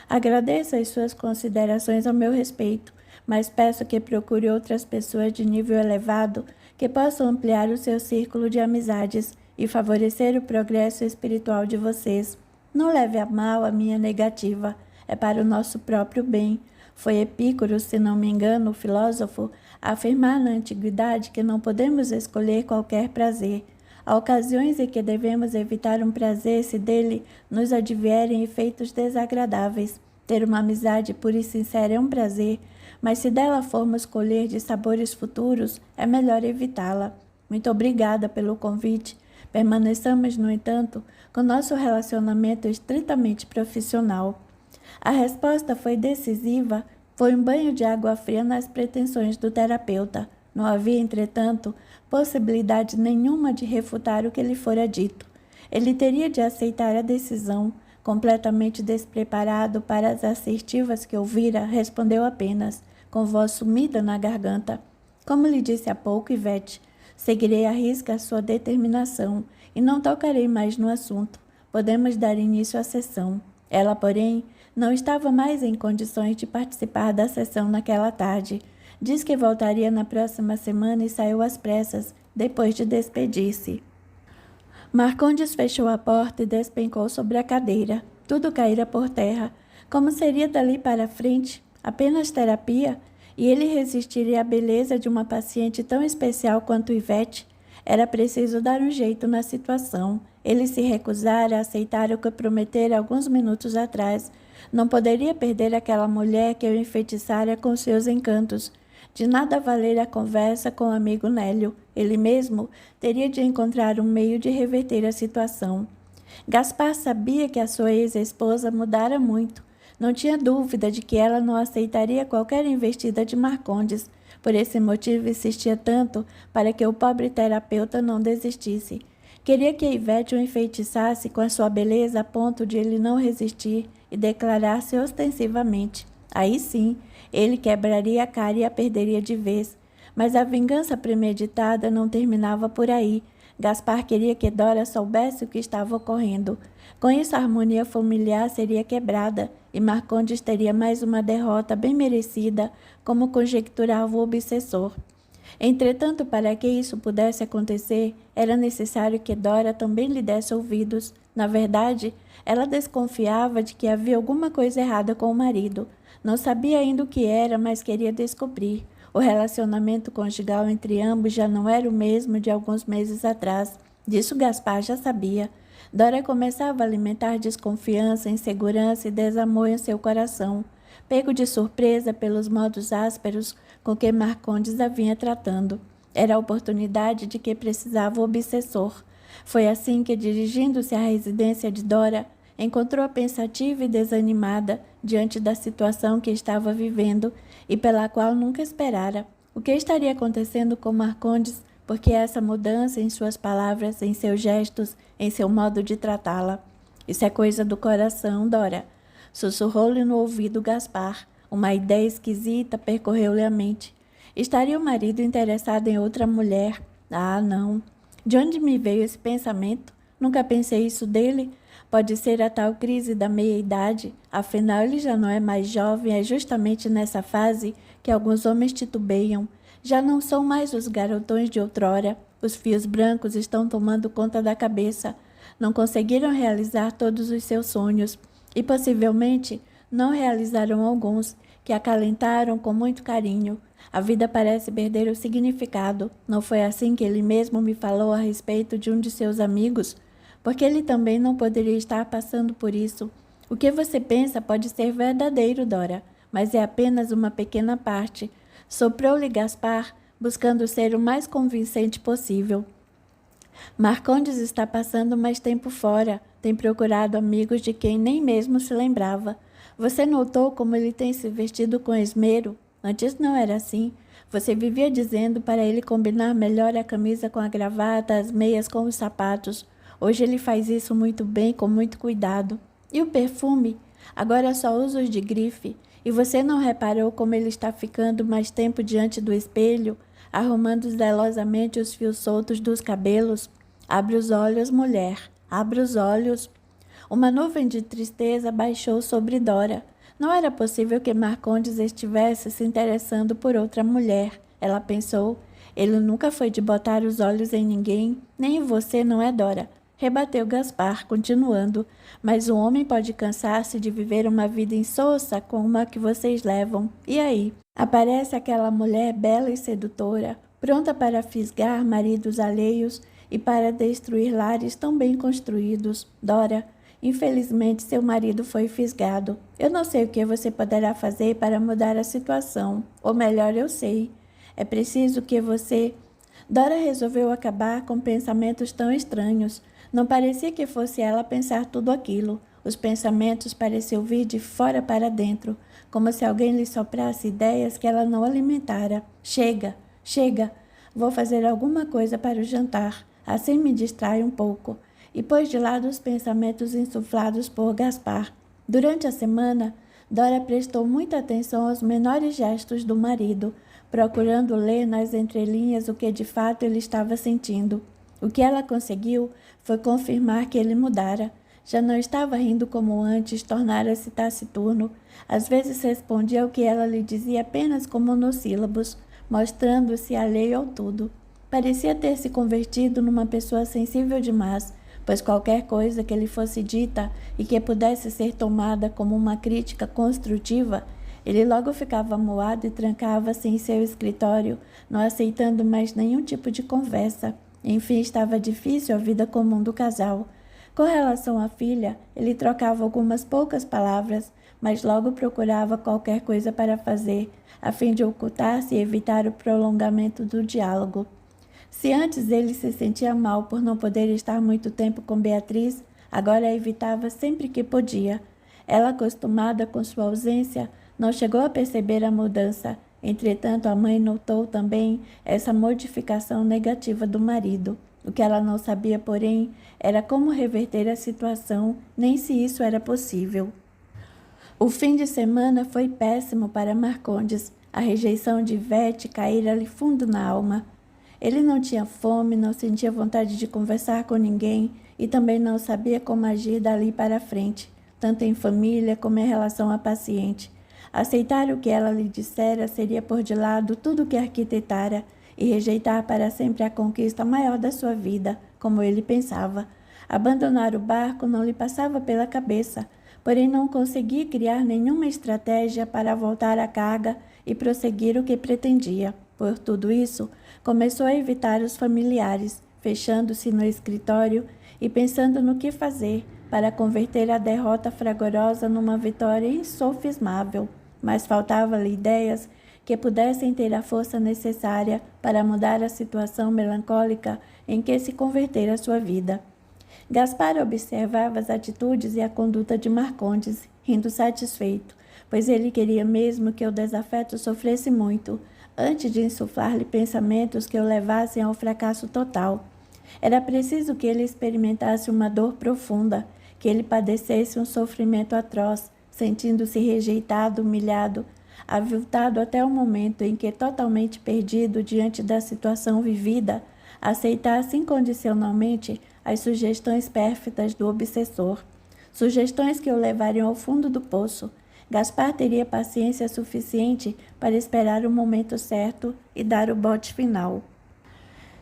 Agradeço as suas considerações ao meu respeito, mas peço que procure outras pessoas de nível elevado que possam ampliar o seu círculo de amizades e favorecer o progresso espiritual de vocês. Não leve a mal a minha negativa, é para o nosso próprio bem. Foi Epicuro, se não me engano, o filósofo, a afirmar na antiguidade que não podemos escolher qualquer prazer. Há ocasiões em que devemos evitar um prazer se dele nos advierem efeitos desagradáveis. Ter uma amizade pura e sincera é um prazer, mas se dela formos colher de sabores futuros, é melhor evitá-la. Muito obrigada pelo convite. Permaneçamos, no entanto, com nosso relacionamento estritamente profissional. A resposta foi decisiva. Foi um banho de água fria nas pretensões do terapeuta. Não havia, entretanto, possibilidade nenhuma de refutar o que lhe fora dito. Ele teria de aceitar a decisão. Completamente despreparado para as assertivas que ouvira, respondeu apenas, com voz sumida na garganta: como lhe disse há pouco, Ivete, seguirei à risca a sua determinação e não tocarei mais no assunto. Podemos dar início à sessão. Ela, porém, não estava mais em condições de participar da sessão naquela tarde. Diz que voltaria na próxima semana e saiu às pressas, depois de despedir-se. Marcondes fechou a porta e despencou sobre a cadeira. Tudo caíra por terra. Como seria dali para frente? Apenas terapia? E ele resistiria à beleza de uma paciente tão especial quanto Ivete? Era preciso dar um jeito na situação. Ele se recusara a aceitar o que prometera alguns minutos atrás. Não poderia perder aquela mulher que o enfeitiçara com seus encantos. De nada valer a conversa com o amigo Nélio. Ele mesmo teria de encontrar um meio de reverter a situação. Gaspar sabia que a sua ex-esposa mudara muito. Não tinha dúvida de que ela não aceitaria qualquer investida de Marcondes. Por esse motivo insistia tanto para que o pobre terapeuta não desistisse. Queria que Ivete o enfeitiçasse com a sua beleza a ponto de ele não resistir e declarar-se ostensivamente. Aí sim, ele quebraria a cara e a perderia de vez. Mas a vingança premeditada não terminava por aí. Gaspar queria que Dora soubesse o que estava ocorrendo. Com isso, a harmonia familiar seria quebrada e Marcondes teria mais uma derrota bem merecida, como conjecturava o obsessor. Entretanto, para que isso pudesse acontecer, era necessário que Dora também lhe desse ouvidos. Na verdade, ela desconfiava de que havia alguma coisa errada com o marido. Não sabia ainda o que era, mas queria descobrir. O relacionamento conjugal entre ambos já não era o mesmo de alguns meses atrás. Disso Gaspar já sabia. Dora começava a alimentar desconfiança, insegurança e desamor em seu coração, pego de surpresa pelos modos ásperos com que Marcondes a vinha tratando. Era a oportunidade de que precisava o obsessor. Foi assim que, dirigindo-se à residência de Dora, encontrou-a pensativa e desanimada diante da situação que estava vivendo e pela qual nunca esperara. O que estaria acontecendo com Marcondes? Porque essa mudança em suas palavras, em seus gestos, em seu modo de tratá-la? Isso é coisa do coração, Dora. Sussurrou-lhe no ouvido Gaspar. Uma ideia esquisita percorreu-lhe a mente. Estaria o marido interessado em outra mulher? Ah, não. De onde me veio esse pensamento? Nunca pensei isso dele. Pode ser a tal crise da meia-idade. Afinal, ele já não é mais jovem. É justamente nessa fase que alguns homens titubeiam. Já não são mais os garotões de outrora. Os fios brancos estão tomando conta da cabeça. Não conseguiram realizar todos os seus sonhos. E possivelmente não realizaram alguns, que acalentaram com muito carinho. A vida parece perder o significado. Não foi assim que ele mesmo me falou a respeito de um de seus amigos? Porque ele também não poderia estar passando por isso. O que você pensa pode ser verdadeiro, Dora, mas é apenas uma pequena parte. Soprou-lhe Gaspar, buscando ser o mais convincente possível. Marcondes está passando mais tempo fora. Tem procurado amigos de quem nem mesmo se lembrava. Você notou como ele tem se vestido com esmero? Antes não era assim. Você vivia dizendo para ele combinar melhor a camisa com a gravata, as meias com os sapatos. Hoje ele faz isso muito bem, com muito cuidado. E o perfume? Agora só usa os de grife. E você não reparou como ele está ficando mais tempo diante do espelho, arrumando zelosamente os fios soltos dos cabelos? Abre os olhos, mulher. Abre os olhos. Uma nuvem de tristeza baixou sobre Dora. Não era possível que Marcondes estivesse se interessando por outra mulher, ela pensou. Ele nunca foi de botar os olhos em ninguém, nem em você, não é, Dora? Rebateu Gaspar, continuando. Mas o homem pode cansar-se de viver uma vida insossa como a que vocês levam. E aí? Aparece aquela mulher bela e sedutora, pronta para fisgar maridos alheios e para destruir lares tão bem construídos. Dora, infelizmente seu marido foi fisgado. Eu não sei o que você poderá fazer para mudar a situação. Ou melhor, eu sei. É preciso que você... Dora resolveu acabar com pensamentos tão estranhos. Não parecia que fosse ela pensar tudo aquilo. Os pensamentos pareciam vir de fora para dentro, como se alguém lhe soprasse ideias que ela não alimentara. Chega, chega. Vou fazer alguma coisa para o jantar. Assim me distrai um pouco. E pôs de lado os pensamentos insuflados por Gaspar. Durante a semana, Dora prestou muita atenção aos menores gestos do marido, procurando ler nas entrelinhas o que de fato ele estava sentindo. O que ela conseguiu foi confirmar que ele mudara. Já não estava rindo como antes, tornara-se taciturno. Às vezes respondia ao que ela lhe dizia apenas com monossílabos, mostrando-se alheio ao tudo. Parecia ter se convertido numa pessoa sensível demais, pois qualquer coisa que lhe fosse dita e que pudesse ser tomada como uma crítica construtiva, ele logo ficava amuado e trancava-se em seu escritório, não aceitando mais nenhum tipo de conversa. Enfim, estava difícil a vida comum do casal. Com relação à filha, ele trocava algumas poucas palavras, mas logo procurava qualquer coisa para fazer, a fim de ocultar-se e evitar o prolongamento do diálogo. Se antes ele se sentia mal por não poder estar muito tempo com Beatriz, agora a evitava sempre que podia. Ela, acostumada com sua ausência, não chegou a perceber a mudança. Entretanto, a mãe notou também essa modificação negativa do marido. O que ela não sabia, porém, era como reverter a situação, nem se isso era possível. O fim de semana foi péssimo para Marcondes. A rejeição de Ivete caíra-lhe fundo na alma. Ele não tinha fome, não sentia vontade de conversar com ninguém e também não sabia como agir dali para frente, tanto em família como em relação à paciente. Aceitar o que ela lhe dissera seria pôr de lado tudo o que arquitetara e rejeitar para sempre a conquista maior da sua vida, como ele pensava. Abandonar o barco não lhe passava pela cabeça, porém não conseguia criar nenhuma estratégia para voltar à carga e prosseguir o que pretendia. Por tudo isso, começou a evitar os familiares, fechando-se no escritório e pensando no que fazer para converter a derrota fragorosa numa vitória insofismável. Mas faltava-lhe ideias que pudessem ter a força necessária para mudar a situação melancólica em que se convertera sua vida. Gaspar observava as atitudes e a conduta de Marcondes, rindo satisfeito, pois ele queria mesmo que o desafeto sofresse muito, antes de insuflar-lhe pensamentos que o levassem ao fracasso total. Era preciso que ele experimentasse uma dor profunda, que ele padecesse um sofrimento atroz, sentindo-se rejeitado, humilhado, aviltado até o momento em que, totalmente perdido diante da situação vivida, aceitasse incondicionalmente as sugestões pérfidas do obsessor, sugestões que o levariam ao fundo do poço. Gaspar teria paciência suficiente para esperar o momento certo e dar o bote final.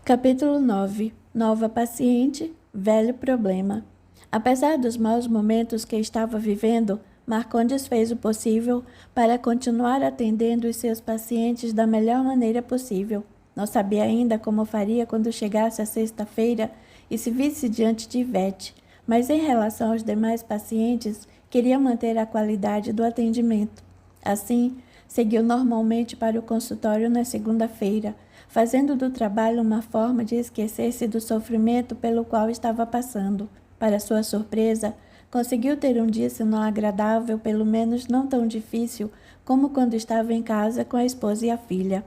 Capítulo 9. Nova paciente, velho problema. Apesar dos maus momentos que estava vivendo, Marcondes fez o possível para continuar atendendo os seus pacientes da melhor maneira possível. Não sabia ainda como faria quando chegasse a sexta-feira e se visse diante de Ivete, mas em relação aos demais pacientes, queria manter a qualidade do atendimento. Assim, seguiu normalmente para o consultório na segunda-feira, fazendo do trabalho uma forma de esquecer-se do sofrimento pelo qual estava passando. Para sua surpresa, conseguiu ter um dia, se não agradável, pelo menos não tão difícil como quando estava em casa com a esposa e a filha.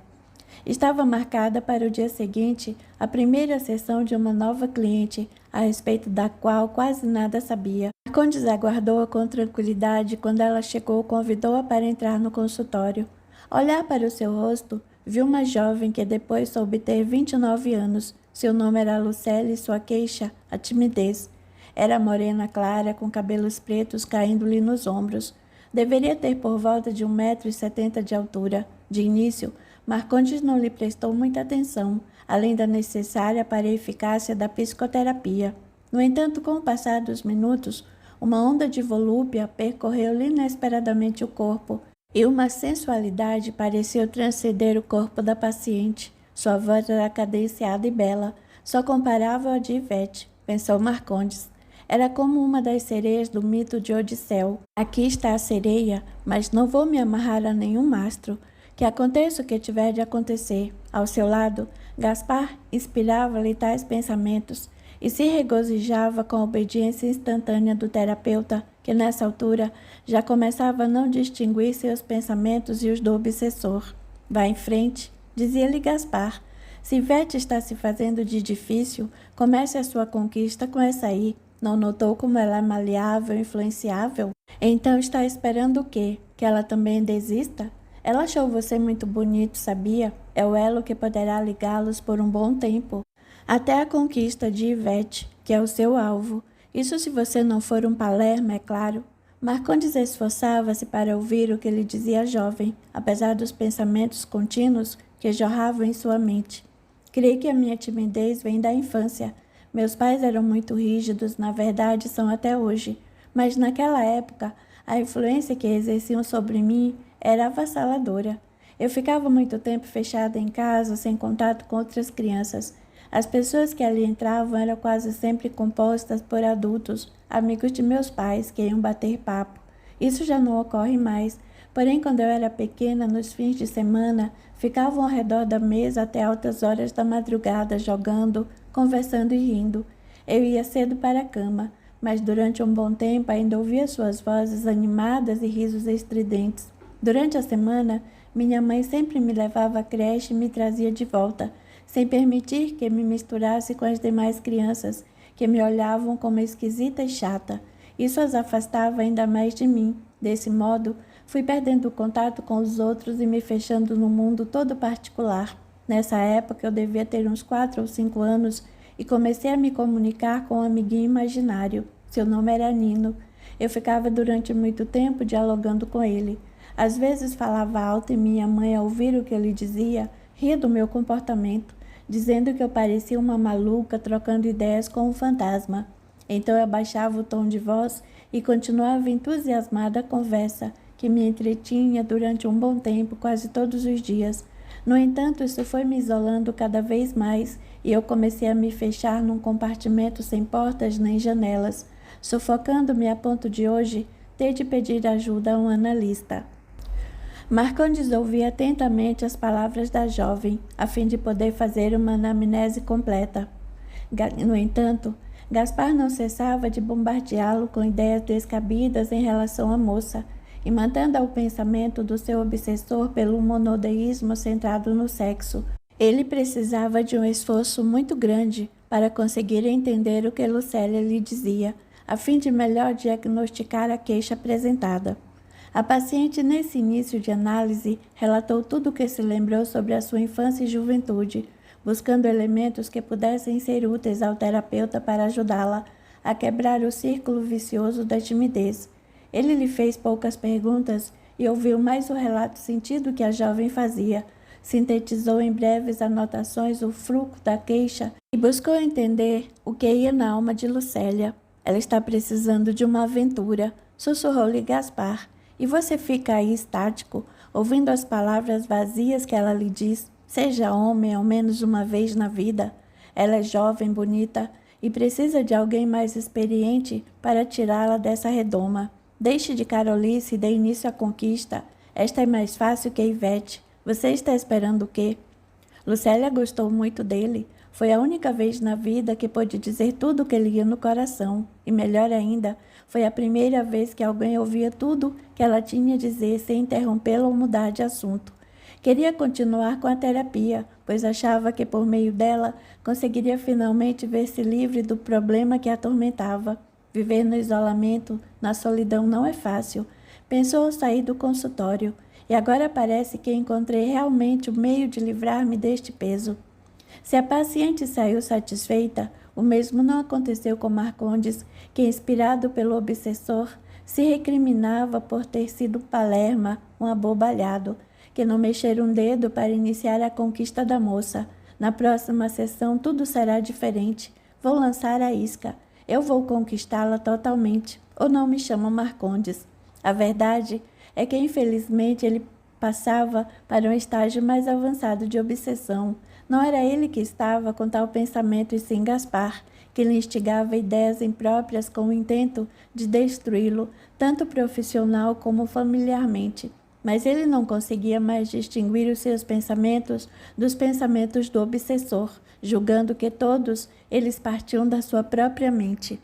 Estava marcada para o dia seguinte a primeira sessão de uma nova cliente, a respeito da qual quase nada sabia. Marcondes aguardou-a com tranquilidade. Quando ela chegou, convidou-a para entrar no consultório. Olhar para o seu rosto, viu uma jovem que depois soube ter 29 anos. Seu nome era Lucélia e sua queixa, a timidez. Era morena clara, com cabelos pretos caindo-lhe nos ombros. Deveria ter por volta de 1,70 m de altura. De início, Marcondes não lhe prestou muita atenção, além da necessária para a eficácia da psicoterapia. No entanto, com o passar dos minutos, uma onda de volúpia percorreu-lhe inesperadamente o corpo, e uma sensualidade pareceu transcender o corpo da paciente. Sua voz era cadenciada e bela, só comparável à de Ivete, pensou Marcondes. Era como uma das sereias do mito de Odisseu. Aqui está a sereia, mas não vou me amarrar a nenhum mastro. Que aconteça o que tiver de acontecer. Ao seu lado, Gaspar inspirava-lhe tais pensamentos e se regozijava com a obediência instantânea do terapeuta, que nessa altura já começava a não distinguir seus pensamentos e os do obsessor. Vá em frente, dizia-lhe Gaspar. Se Ivete está se fazendo de difícil, comece a sua conquista com essa aí. Não notou como ela é maleável e influenciável? Então está esperando o quê? Que ela também desista? Ela achou você muito bonito, sabia? É o elo que poderá ligá-los por um bom tempo, até a conquista de Ivete, que é o seu alvo. Isso se você não for um Palermo, é claro. Marcondes esforçava-se para ouvir o que lhe dizia a jovem, apesar dos pensamentos contínuos que jorravam em sua mente. Creio que a minha timidez vem da infância. Meus pais eram muito rígidos, na verdade são até hoje, mas naquela época a influência que exerciam sobre mim era avassaladora. Eu ficava muito tempo fechada em casa, sem contato com outras crianças. As pessoas que ali entravam eram quase sempre compostas por adultos, amigos de meus pais, que iam bater papo. Isso já não ocorre mais, porém quando eu era pequena, nos fins de semana, ficavam ao redor da mesa até altas horas da madrugada, jogando, conversando e rindo. Eu ia cedo para a cama, mas durante um bom tempo ainda ouvia suas vozes animadas e risos estridentes. Durante a semana, minha mãe sempre me levava à creche e me trazia de volta, sem permitir que me misturasse com as demais crianças, que me olhavam como esquisita e chata. Isso as afastava ainda mais de mim. Desse modo, fui perdendo o contato com os outros e me fechando no mundo todo particular. Nessa época, eu devia ter uns 4 ou 5 anos e comecei a me comunicar com um amiguinho imaginário. Seu nome era Nino. Eu ficava durante muito tempo dialogando com ele. Às vezes falava alto e minha mãe, ao ouvir o que eu lhe dizia, ria do meu comportamento, dizendo que eu parecia uma maluca trocando ideias com um fantasma. Então eu abaixava o tom de voz e continuava entusiasmada a conversa, que me entretinha durante um bom tempo, quase todos os dias. No entanto, isso foi me isolando cada vez mais e eu comecei a me fechar num compartimento sem portas nem janelas, sufocando-me a ponto de hoje ter de pedir ajuda a um analista. Marcondes ouvia atentamente as palavras da jovem, a fim de poder fazer uma anamnese completa. No entanto, Gaspar não cessava de bombardeá-lo com ideias descabidas em relação à moça, e mantendo o pensamento do seu obsessor pelo monodeísmo centrado no sexo. Ele precisava de um esforço muito grande para conseguir entender o que Lucélia lhe dizia, a fim de melhor diagnosticar a queixa apresentada. A paciente, nesse início de análise, relatou tudo o que se lembrou sobre a sua infância e juventude, buscando elementos que pudessem ser úteis ao terapeuta para ajudá-la a quebrar o círculo vicioso da timidez. Ele lhe fez poucas perguntas e ouviu mais o relato sentido que a jovem fazia, sintetizou em breves anotações o fruto da queixa e buscou entender o que ia na alma de Lucélia. Ela está precisando de uma aventura, sussurrou-lhe Gaspar. E você fica aí estático, ouvindo as palavras vazias que ela lhe diz. Seja homem ao menos uma vez na vida. Ela é jovem, bonita e precisa de alguém mais experiente para tirá-la dessa redoma. Deixe de carolice e dê início à conquista. Esta é mais fácil que a Ivete. Você está esperando o quê? Lucélia gostou muito dele. Foi a única vez na vida que pôde dizer tudo o que lhe ia no coração. E melhor ainda, foi a primeira vez que alguém ouvia tudo que ela tinha a dizer sem interrompê-la ou mudar de assunto. Queria continuar com a terapia, pois achava que por meio dela conseguiria finalmente ver-se livre do problema que a atormentava. Viver no isolamento, na solidão não é fácil. Pensou sair do consultório, e agora parece que encontrei realmente o meio de livrar-me deste peso. Se a paciente saiu satisfeita, o mesmo não aconteceu com Marcondes, que, inspirado pelo obsessor, Se recriminava por ter sido Palerma um abobalhado, que não mexer um dedo para iniciar a conquista da moça. Na próxima sessão tudo será diferente. Vou lançar a isca. Eu vou conquistá-la totalmente. Ou não me chamam Marcondes. A verdade é que, infelizmente, ele passava para um estágio mais avançado de obsessão. Não era ele que estava com tal pensamento, e sim Gaspar, que lhe instigava ideias impróprias com o intento de destruí-lo, tanto profissional como familiarmente. Mas ele não conseguia mais distinguir os seus pensamentos dos pensamentos do obsessor, julgando que todos eles partiam da sua própria mente.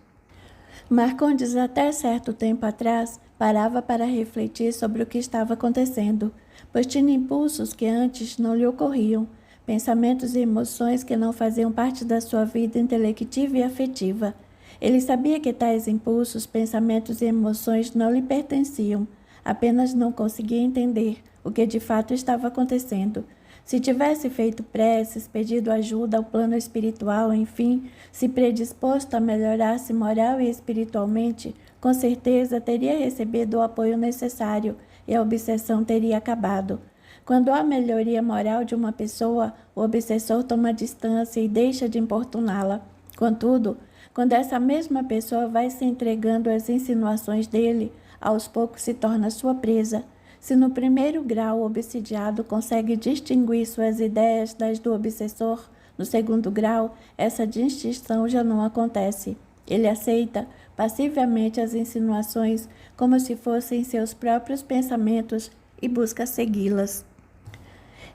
Marcondes, até certo tempo atrás, parava para refletir sobre o que estava acontecendo, pois tinha impulsos que antes não lhe ocorriam, pensamentos e emoções que não faziam parte da sua vida intelectiva e afetiva. Ele sabia que tais impulsos, pensamentos e emoções não lhe pertenciam, apenas não conseguia entender o que de fato estava acontecendo. Se tivesse feito preces, pedido ajuda ao plano espiritual, enfim, se predisposto a melhorar-se moral e espiritualmente, com certeza teria recebido o apoio necessário e a obsessão teria acabado. Quando há melhoria moral de uma pessoa, o obsessor toma distância e deixa de importuná-la. Contudo, quando essa mesma pessoa vai se entregando às insinuações dele, aos poucos se torna sua presa. Se no primeiro grau o obsidiado consegue distinguir suas ideias das do obsessor, no segundo grau essa distinção já não acontece. Ele aceita passivamente as insinuações como se fossem seus próprios pensamentos e busca segui-las.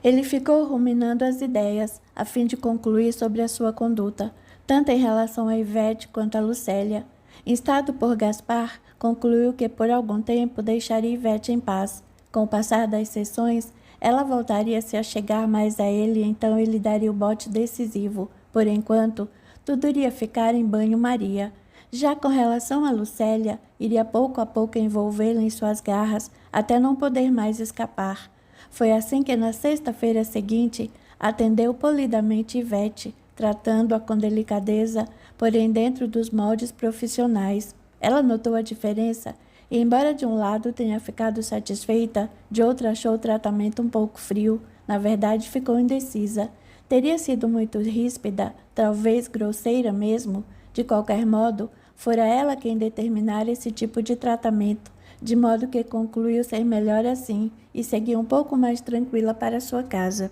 Ele ficou ruminando as ideias, a fim de concluir sobre a sua conduta, tanto em relação a Ivete quanto a Lucélia. Instado por Gaspar, concluiu que por algum tempo deixaria Ivete em paz. Com o passar das sessões, ela voltaria a se achegar mais a ele e então ele daria o bote decisivo. Por enquanto, tudo iria ficar em banho-maria. Já com relação a Lucélia, iria pouco a pouco envolvê-la em suas garras, até não poder mais escapar. Foi assim que na sexta-feira seguinte, atendeu polidamente Ivete, tratando-a com delicadeza, porém dentro dos moldes profissionais. Ela notou a diferença e, embora de um lado tenha ficado satisfeita, de outro achou o tratamento um pouco frio. Na verdade, ficou indecisa. Teria sido muito ríspida, talvez grosseira mesmo. De qualquer modo, fora ela quem determinara esse tipo de tratamento, de modo que concluiu ser melhor assim e seguiu um pouco mais tranquila para sua casa.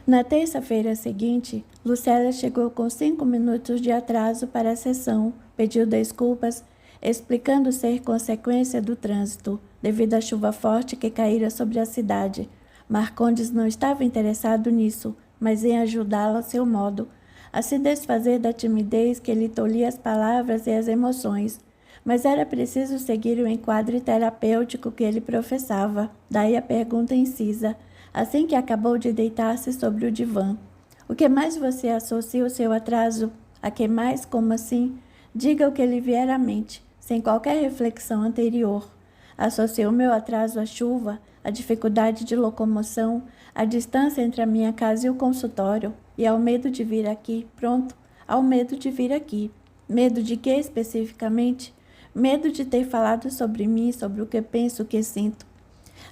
Na terça-feira seguinte, Lucélia chegou com 5 minutos de atraso para a sessão, pediu desculpas, explicando ser consequência do trânsito, devido à chuva forte que caíra sobre a cidade. Marcondes não estava interessado nisso, mas em ajudá-la a seu modo, a se desfazer da timidez que lhe tolhia as palavras e as emoções. Mas era preciso seguir o enquadro terapêutico que ele professava, daí a pergunta incisa, assim que acabou de deitar-se sobre o divã. O que mais você associa o seu atraso? A que mais? Como assim? Diga o que lhe vier à mente, sem qualquer reflexão anterior. Associei o meu atraso à chuva, à dificuldade de locomoção, à distância entre a minha casa e o consultório, e ao medo de vir aqui. Pronto, ao medo de vir aqui. Medo de quê especificamente? Medo de ter falado sobre mim, sobre o que penso, o que sinto.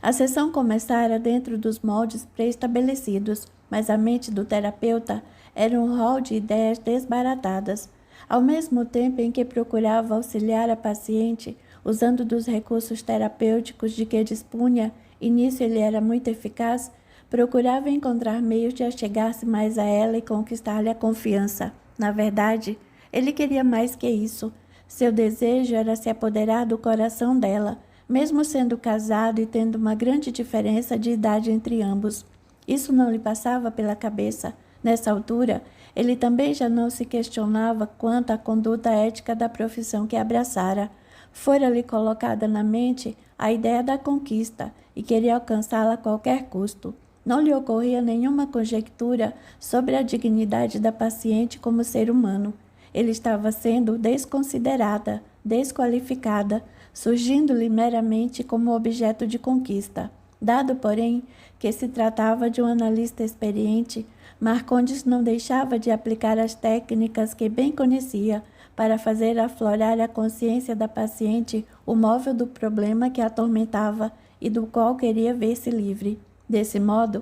A sessão começara dentro dos moldes pré-estabelecidos, mas a mente do terapeuta era um rol de ideias desbaratadas. Ao mesmo tempo em que procurava auxiliar a paciente, usando dos recursos terapêuticos de que dispunha, e nisso ele era muito eficaz, procurava encontrar meios de achegar-se mais a ela e conquistar-lhe a confiança. Na verdade, ele queria mais que isso. Seu desejo era se apoderar do coração dela, mesmo sendo casado e tendo uma grande diferença de idade entre ambos. Isso não lhe passava pela cabeça. Nessa altura, ele também já não se questionava quanto à conduta ética da profissão que abraçara. Fora-lhe colocada na mente a ideia da conquista e queria alcançá-la a qualquer custo. Não lhe ocorria nenhuma conjectura sobre a dignidade da paciente como ser humano. Ele estava sendo desconsiderada, desqualificada, surgindo-lhe meramente como objeto de conquista. Dado, porém, que se tratava de um analista experiente, Marcondes não deixava de aplicar as técnicas que bem conhecia para fazer aflorar a consciência da paciente o móvel do problema que a atormentava e do qual queria ver-se livre. Desse modo,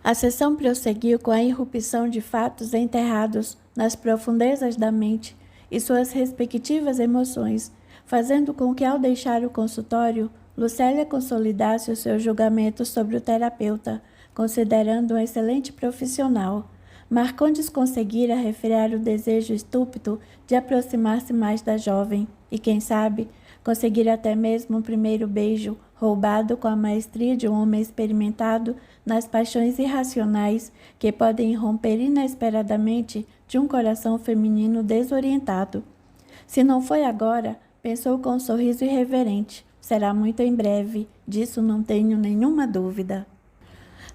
a sessão prosseguiu com a irrupção de fatos enterrados nas profundezas da mente e suas respectivas emoções, fazendo com que, ao deixar o consultório, Lucélia consolidasse o seu julgamento sobre o terapeuta, considerando um excelente profissional. Marcondes conseguira refrear o desejo estúpido de aproximar-se mais da jovem e, quem sabe, conseguir até mesmo um primeiro beijo, roubado com a maestria de um homem experimentado nas paixões irracionais que podem irromper inesperadamente de um coração feminino desorientado. Se não foi agora, pensou com um sorriso irreverente, será muito em breve, disso não tenho nenhuma dúvida.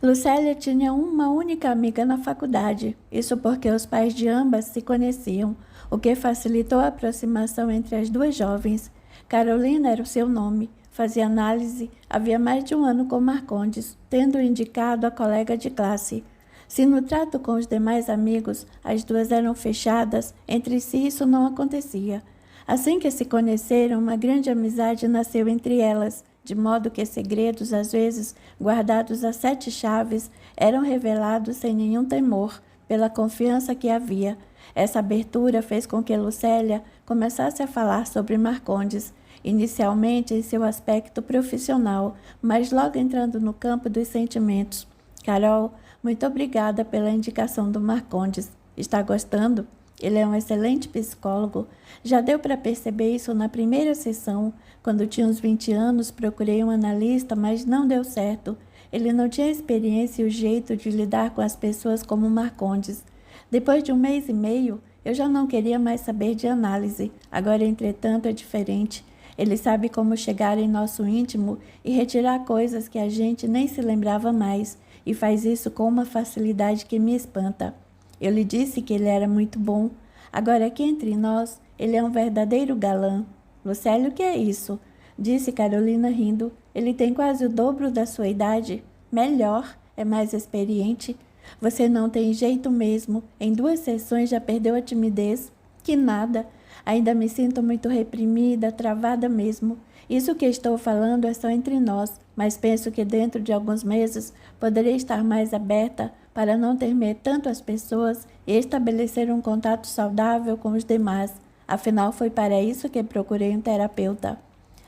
Lucélia tinha uma única amiga na faculdade, isso porque os pais de ambas se conheciam, o que facilitou a aproximação entre as duas jovens. Carolina era o seu nome, fazia análise havia mais de um ano com Marcondes, tendo indicado a colega de classe. Se no trato com os demais amigos as duas eram fechadas, entre si isso não acontecia. Assim que se conheceram, uma grande amizade nasceu entre elas, de modo que segredos, às vezes guardados a 7 chaves, eram revelados sem nenhum temor, pela confiança que havia. Essa abertura fez com que Lucélia começasse a falar sobre Marcondes, inicialmente em seu aspecto profissional, mas logo entrando no campo dos sentimentos. Carol, muito obrigada pela indicação do Marcondes. Está gostando? Ele é um excelente psicólogo. Já deu para perceber isso na primeira sessão. Quando tinha uns 20 anos, procurei um analista, mas não deu certo. Ele não tinha experiência e o jeito de lidar com as pessoas como Marcondes. Depois de 1 mês e meio, eu já não queria mais saber de análise. Agora, entretanto, é diferente. Ele sabe como chegar em nosso íntimo e retirar coisas que a gente nem se lembrava mais, e faz isso com uma facilidade que me espanta. Eu lhe disse que ele era muito bom. Agora, aqui entre nós, ele é um verdadeiro galã. Lucélia, o que é isso? Disse Carolina rindo. Ele tem quase o dobro da sua idade. Melhor, é mais experiente. Você não tem jeito mesmo. Em 2 sessões já perdeu a timidez. Que nada. Ainda me sinto muito reprimida, travada mesmo. Isso que estou falando é só entre nós, mas penso que dentro de alguns meses poderei estar mais aberta para não temer tanto as pessoas e estabelecer um contato saudável com os demais. Afinal, foi para isso que procurei um terapeuta.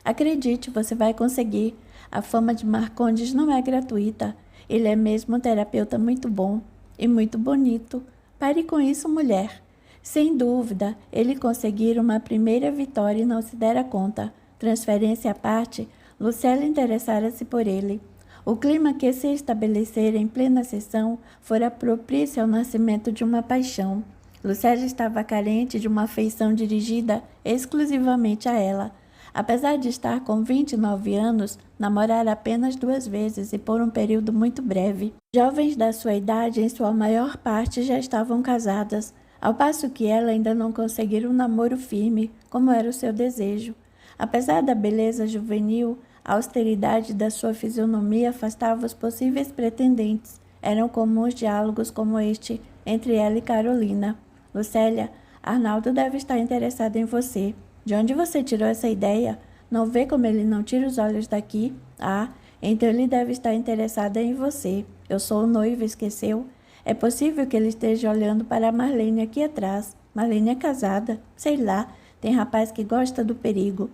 Acredite, você vai conseguir. A fama de Marcondes não é gratuita. Ele é mesmo um terapeuta muito bom e muito bonito. Pare com isso, mulher. Sem dúvida, ele conseguir uma primeira vitória e não se dera conta. Transferência à parte, Lucélia interessara-se por ele. O clima que se estabelecera em plena sessão fora propício ao nascimento de uma paixão. Lucélia estava carente de uma afeição dirigida exclusivamente a ela. Apesar de estar com 29 anos, namorara apenas 2 vezes e por um período muito breve. Jovens da sua idade, em sua maior parte, já estavam casadas, ao passo que ela ainda não conseguira um namoro firme, como era o seu desejo. Apesar da beleza juvenil, a austeridade da sua fisionomia afastava os possíveis pretendentes. Eram comuns diálogos como este entre ela e Carolina. Lucélia, Arnaldo deve estar interessado em você. De onde você tirou essa ideia? Não vê como ele não tira os olhos daqui? Ah, então ele deve estar interessado em você. Eu sou o noivo, esqueceu? É possível que ele esteja olhando para a Marlene aqui atrás. Marlene é casada. Sei lá, tem rapaz que gosta do perigo.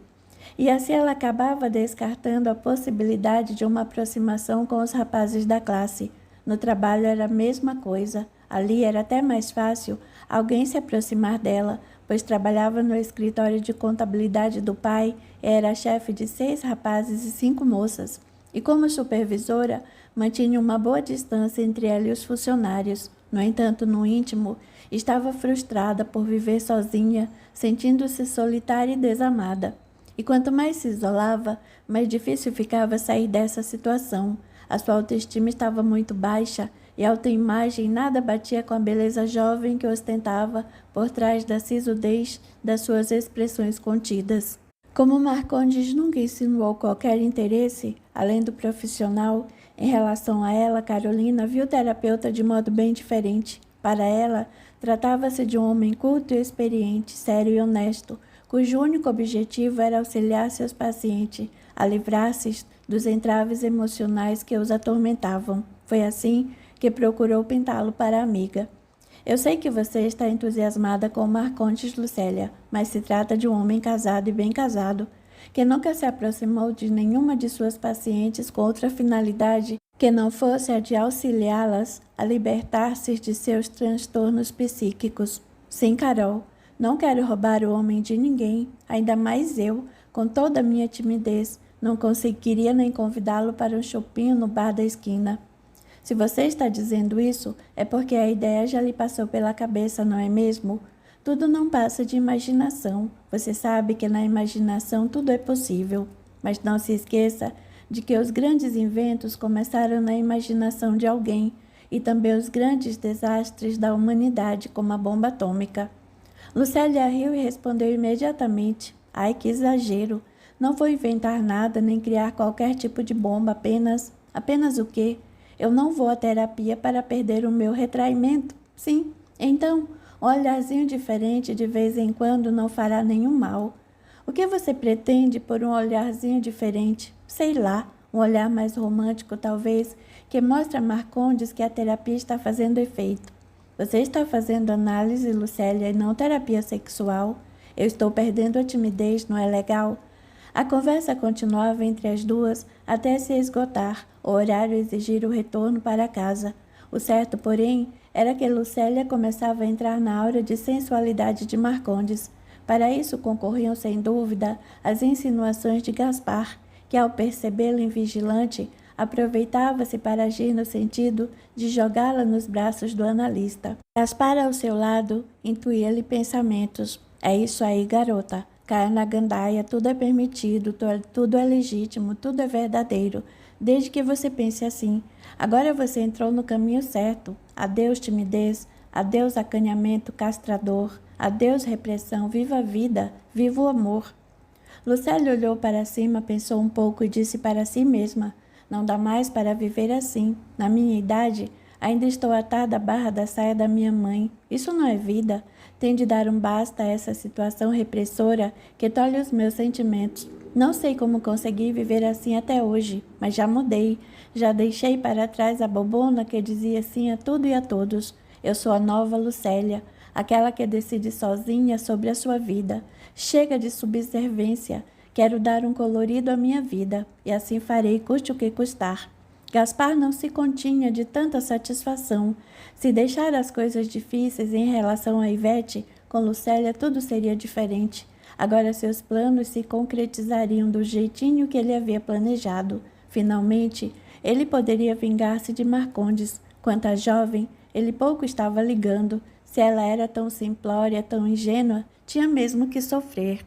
E assim ela acabava descartando a possibilidade de uma aproximação com os rapazes da classe. No trabalho era a mesma coisa. Ali era até mais fácil alguém se aproximar dela, pois trabalhava no escritório de contabilidade do pai e era chefe de 6 rapazes e 5 moças. E como supervisora, mantinha uma boa distância entre ela e os funcionários. No entanto, no íntimo, estava frustrada por viver sozinha, sentindo-se solitária e desamada. E quanto mais se isolava, mais difícil ficava sair dessa situação. A sua autoestima estava muito baixa e a autoimagem nada batia com a beleza jovem que ostentava por trás da sisudez das suas expressões contidas. Como Marcondes nunca insinuou qualquer interesse, além do profissional, em relação a ela, Carolina viu o terapeuta de modo bem diferente. Para ela, tratava-se de um homem culto e experiente, sério e honesto, cujo único objetivo era auxiliar seus pacientes a livrar-se dos entraves emocionais que os atormentavam. Foi assim que procurou pintá-lo para a amiga. Eu sei que você está entusiasmada com Marcondes, Lucélia, mas se trata de um homem casado e bem casado, que nunca se aproximou de nenhuma de suas pacientes com outra finalidade que não fosse a de auxiliá-las a libertar-se de seus transtornos psíquicos. Sim, Carol, não quero roubar o homem de ninguém, ainda mais eu, com toda a minha timidez, não conseguiria nem convidá-lo para um chopinho no bar da esquina. Se você está dizendo isso, é porque a ideia já lhe passou pela cabeça, não é mesmo? Tudo não passa de imaginação. Você sabe que na imaginação tudo é possível. Mas não se esqueça de que os grandes inventos começaram na imaginação de alguém e também os grandes desastres da humanidade, como a bomba atômica. Lucélia riu e respondeu imediatamente. Ai, que exagero! Não vou inventar nada nem criar qualquer tipo de bomba, apenas o quê? Eu não vou à terapia para perder o meu retraimento? Sim, então, um olharzinho diferente de vez em quando não fará nenhum mal. O que você pretende por um olharzinho diferente? Sei lá, um olhar mais romântico talvez, que mostre a Marcondes que a terapia está fazendo efeito. Você está fazendo análise, Lucélia, e não terapia sexual. Eu estou perdendo a timidez, não é legal? A conversa continuava entre as duas até se esgotar, o horário exigir o retorno para casa. O certo, porém, era que Lucélia começava a entrar na aura de sensualidade de Marcondes. Para isso concorriam, sem dúvida, as insinuações de Gaspar, que, ao percebê-lo invigilante, aproveitava-se para agir no sentido de jogá-la nos braços do analista. Gaspar, ao seu lado, intuía-lhe pensamentos. É isso aí, garota. Caia na gandaia, tudo é permitido, tudo é legítimo, tudo é verdadeiro, desde que você pense assim. Agora você entrou no caminho certo. Adeus timidez, adeus acanhamento castrador, adeus repressão, viva a vida, viva o amor. Lucélia olhou para cima, pensou um pouco e disse para si mesma, não dá mais para viver assim. Na minha idade, ainda estou atada à barra da saia da minha mãe. Isso não é vida. Tem de dar um basta a essa situação repressora que tolhe os meus sentimentos. Não sei como consegui viver assim até hoje, mas já mudei. Já deixei para trás a bobona que dizia sim a tudo e a todos. Eu sou a nova Lucélia, aquela que decide sozinha sobre a sua vida. Chega de subserviência. Quero dar um colorido à minha vida, e assim farei, custe o que custar. Gaspar não se continha de tanta satisfação. Se deixar as coisas difíceis em relação a Ivete, com Lucélia tudo seria diferente. Agora seus planos se concretizariam do jeitinho que ele havia planejado. Finalmente, ele poderia vingar-se de Marcondes. Quanto à jovem, ele pouco estava ligando. Se ela era tão simplória, tão ingênua, tinha mesmo que sofrer.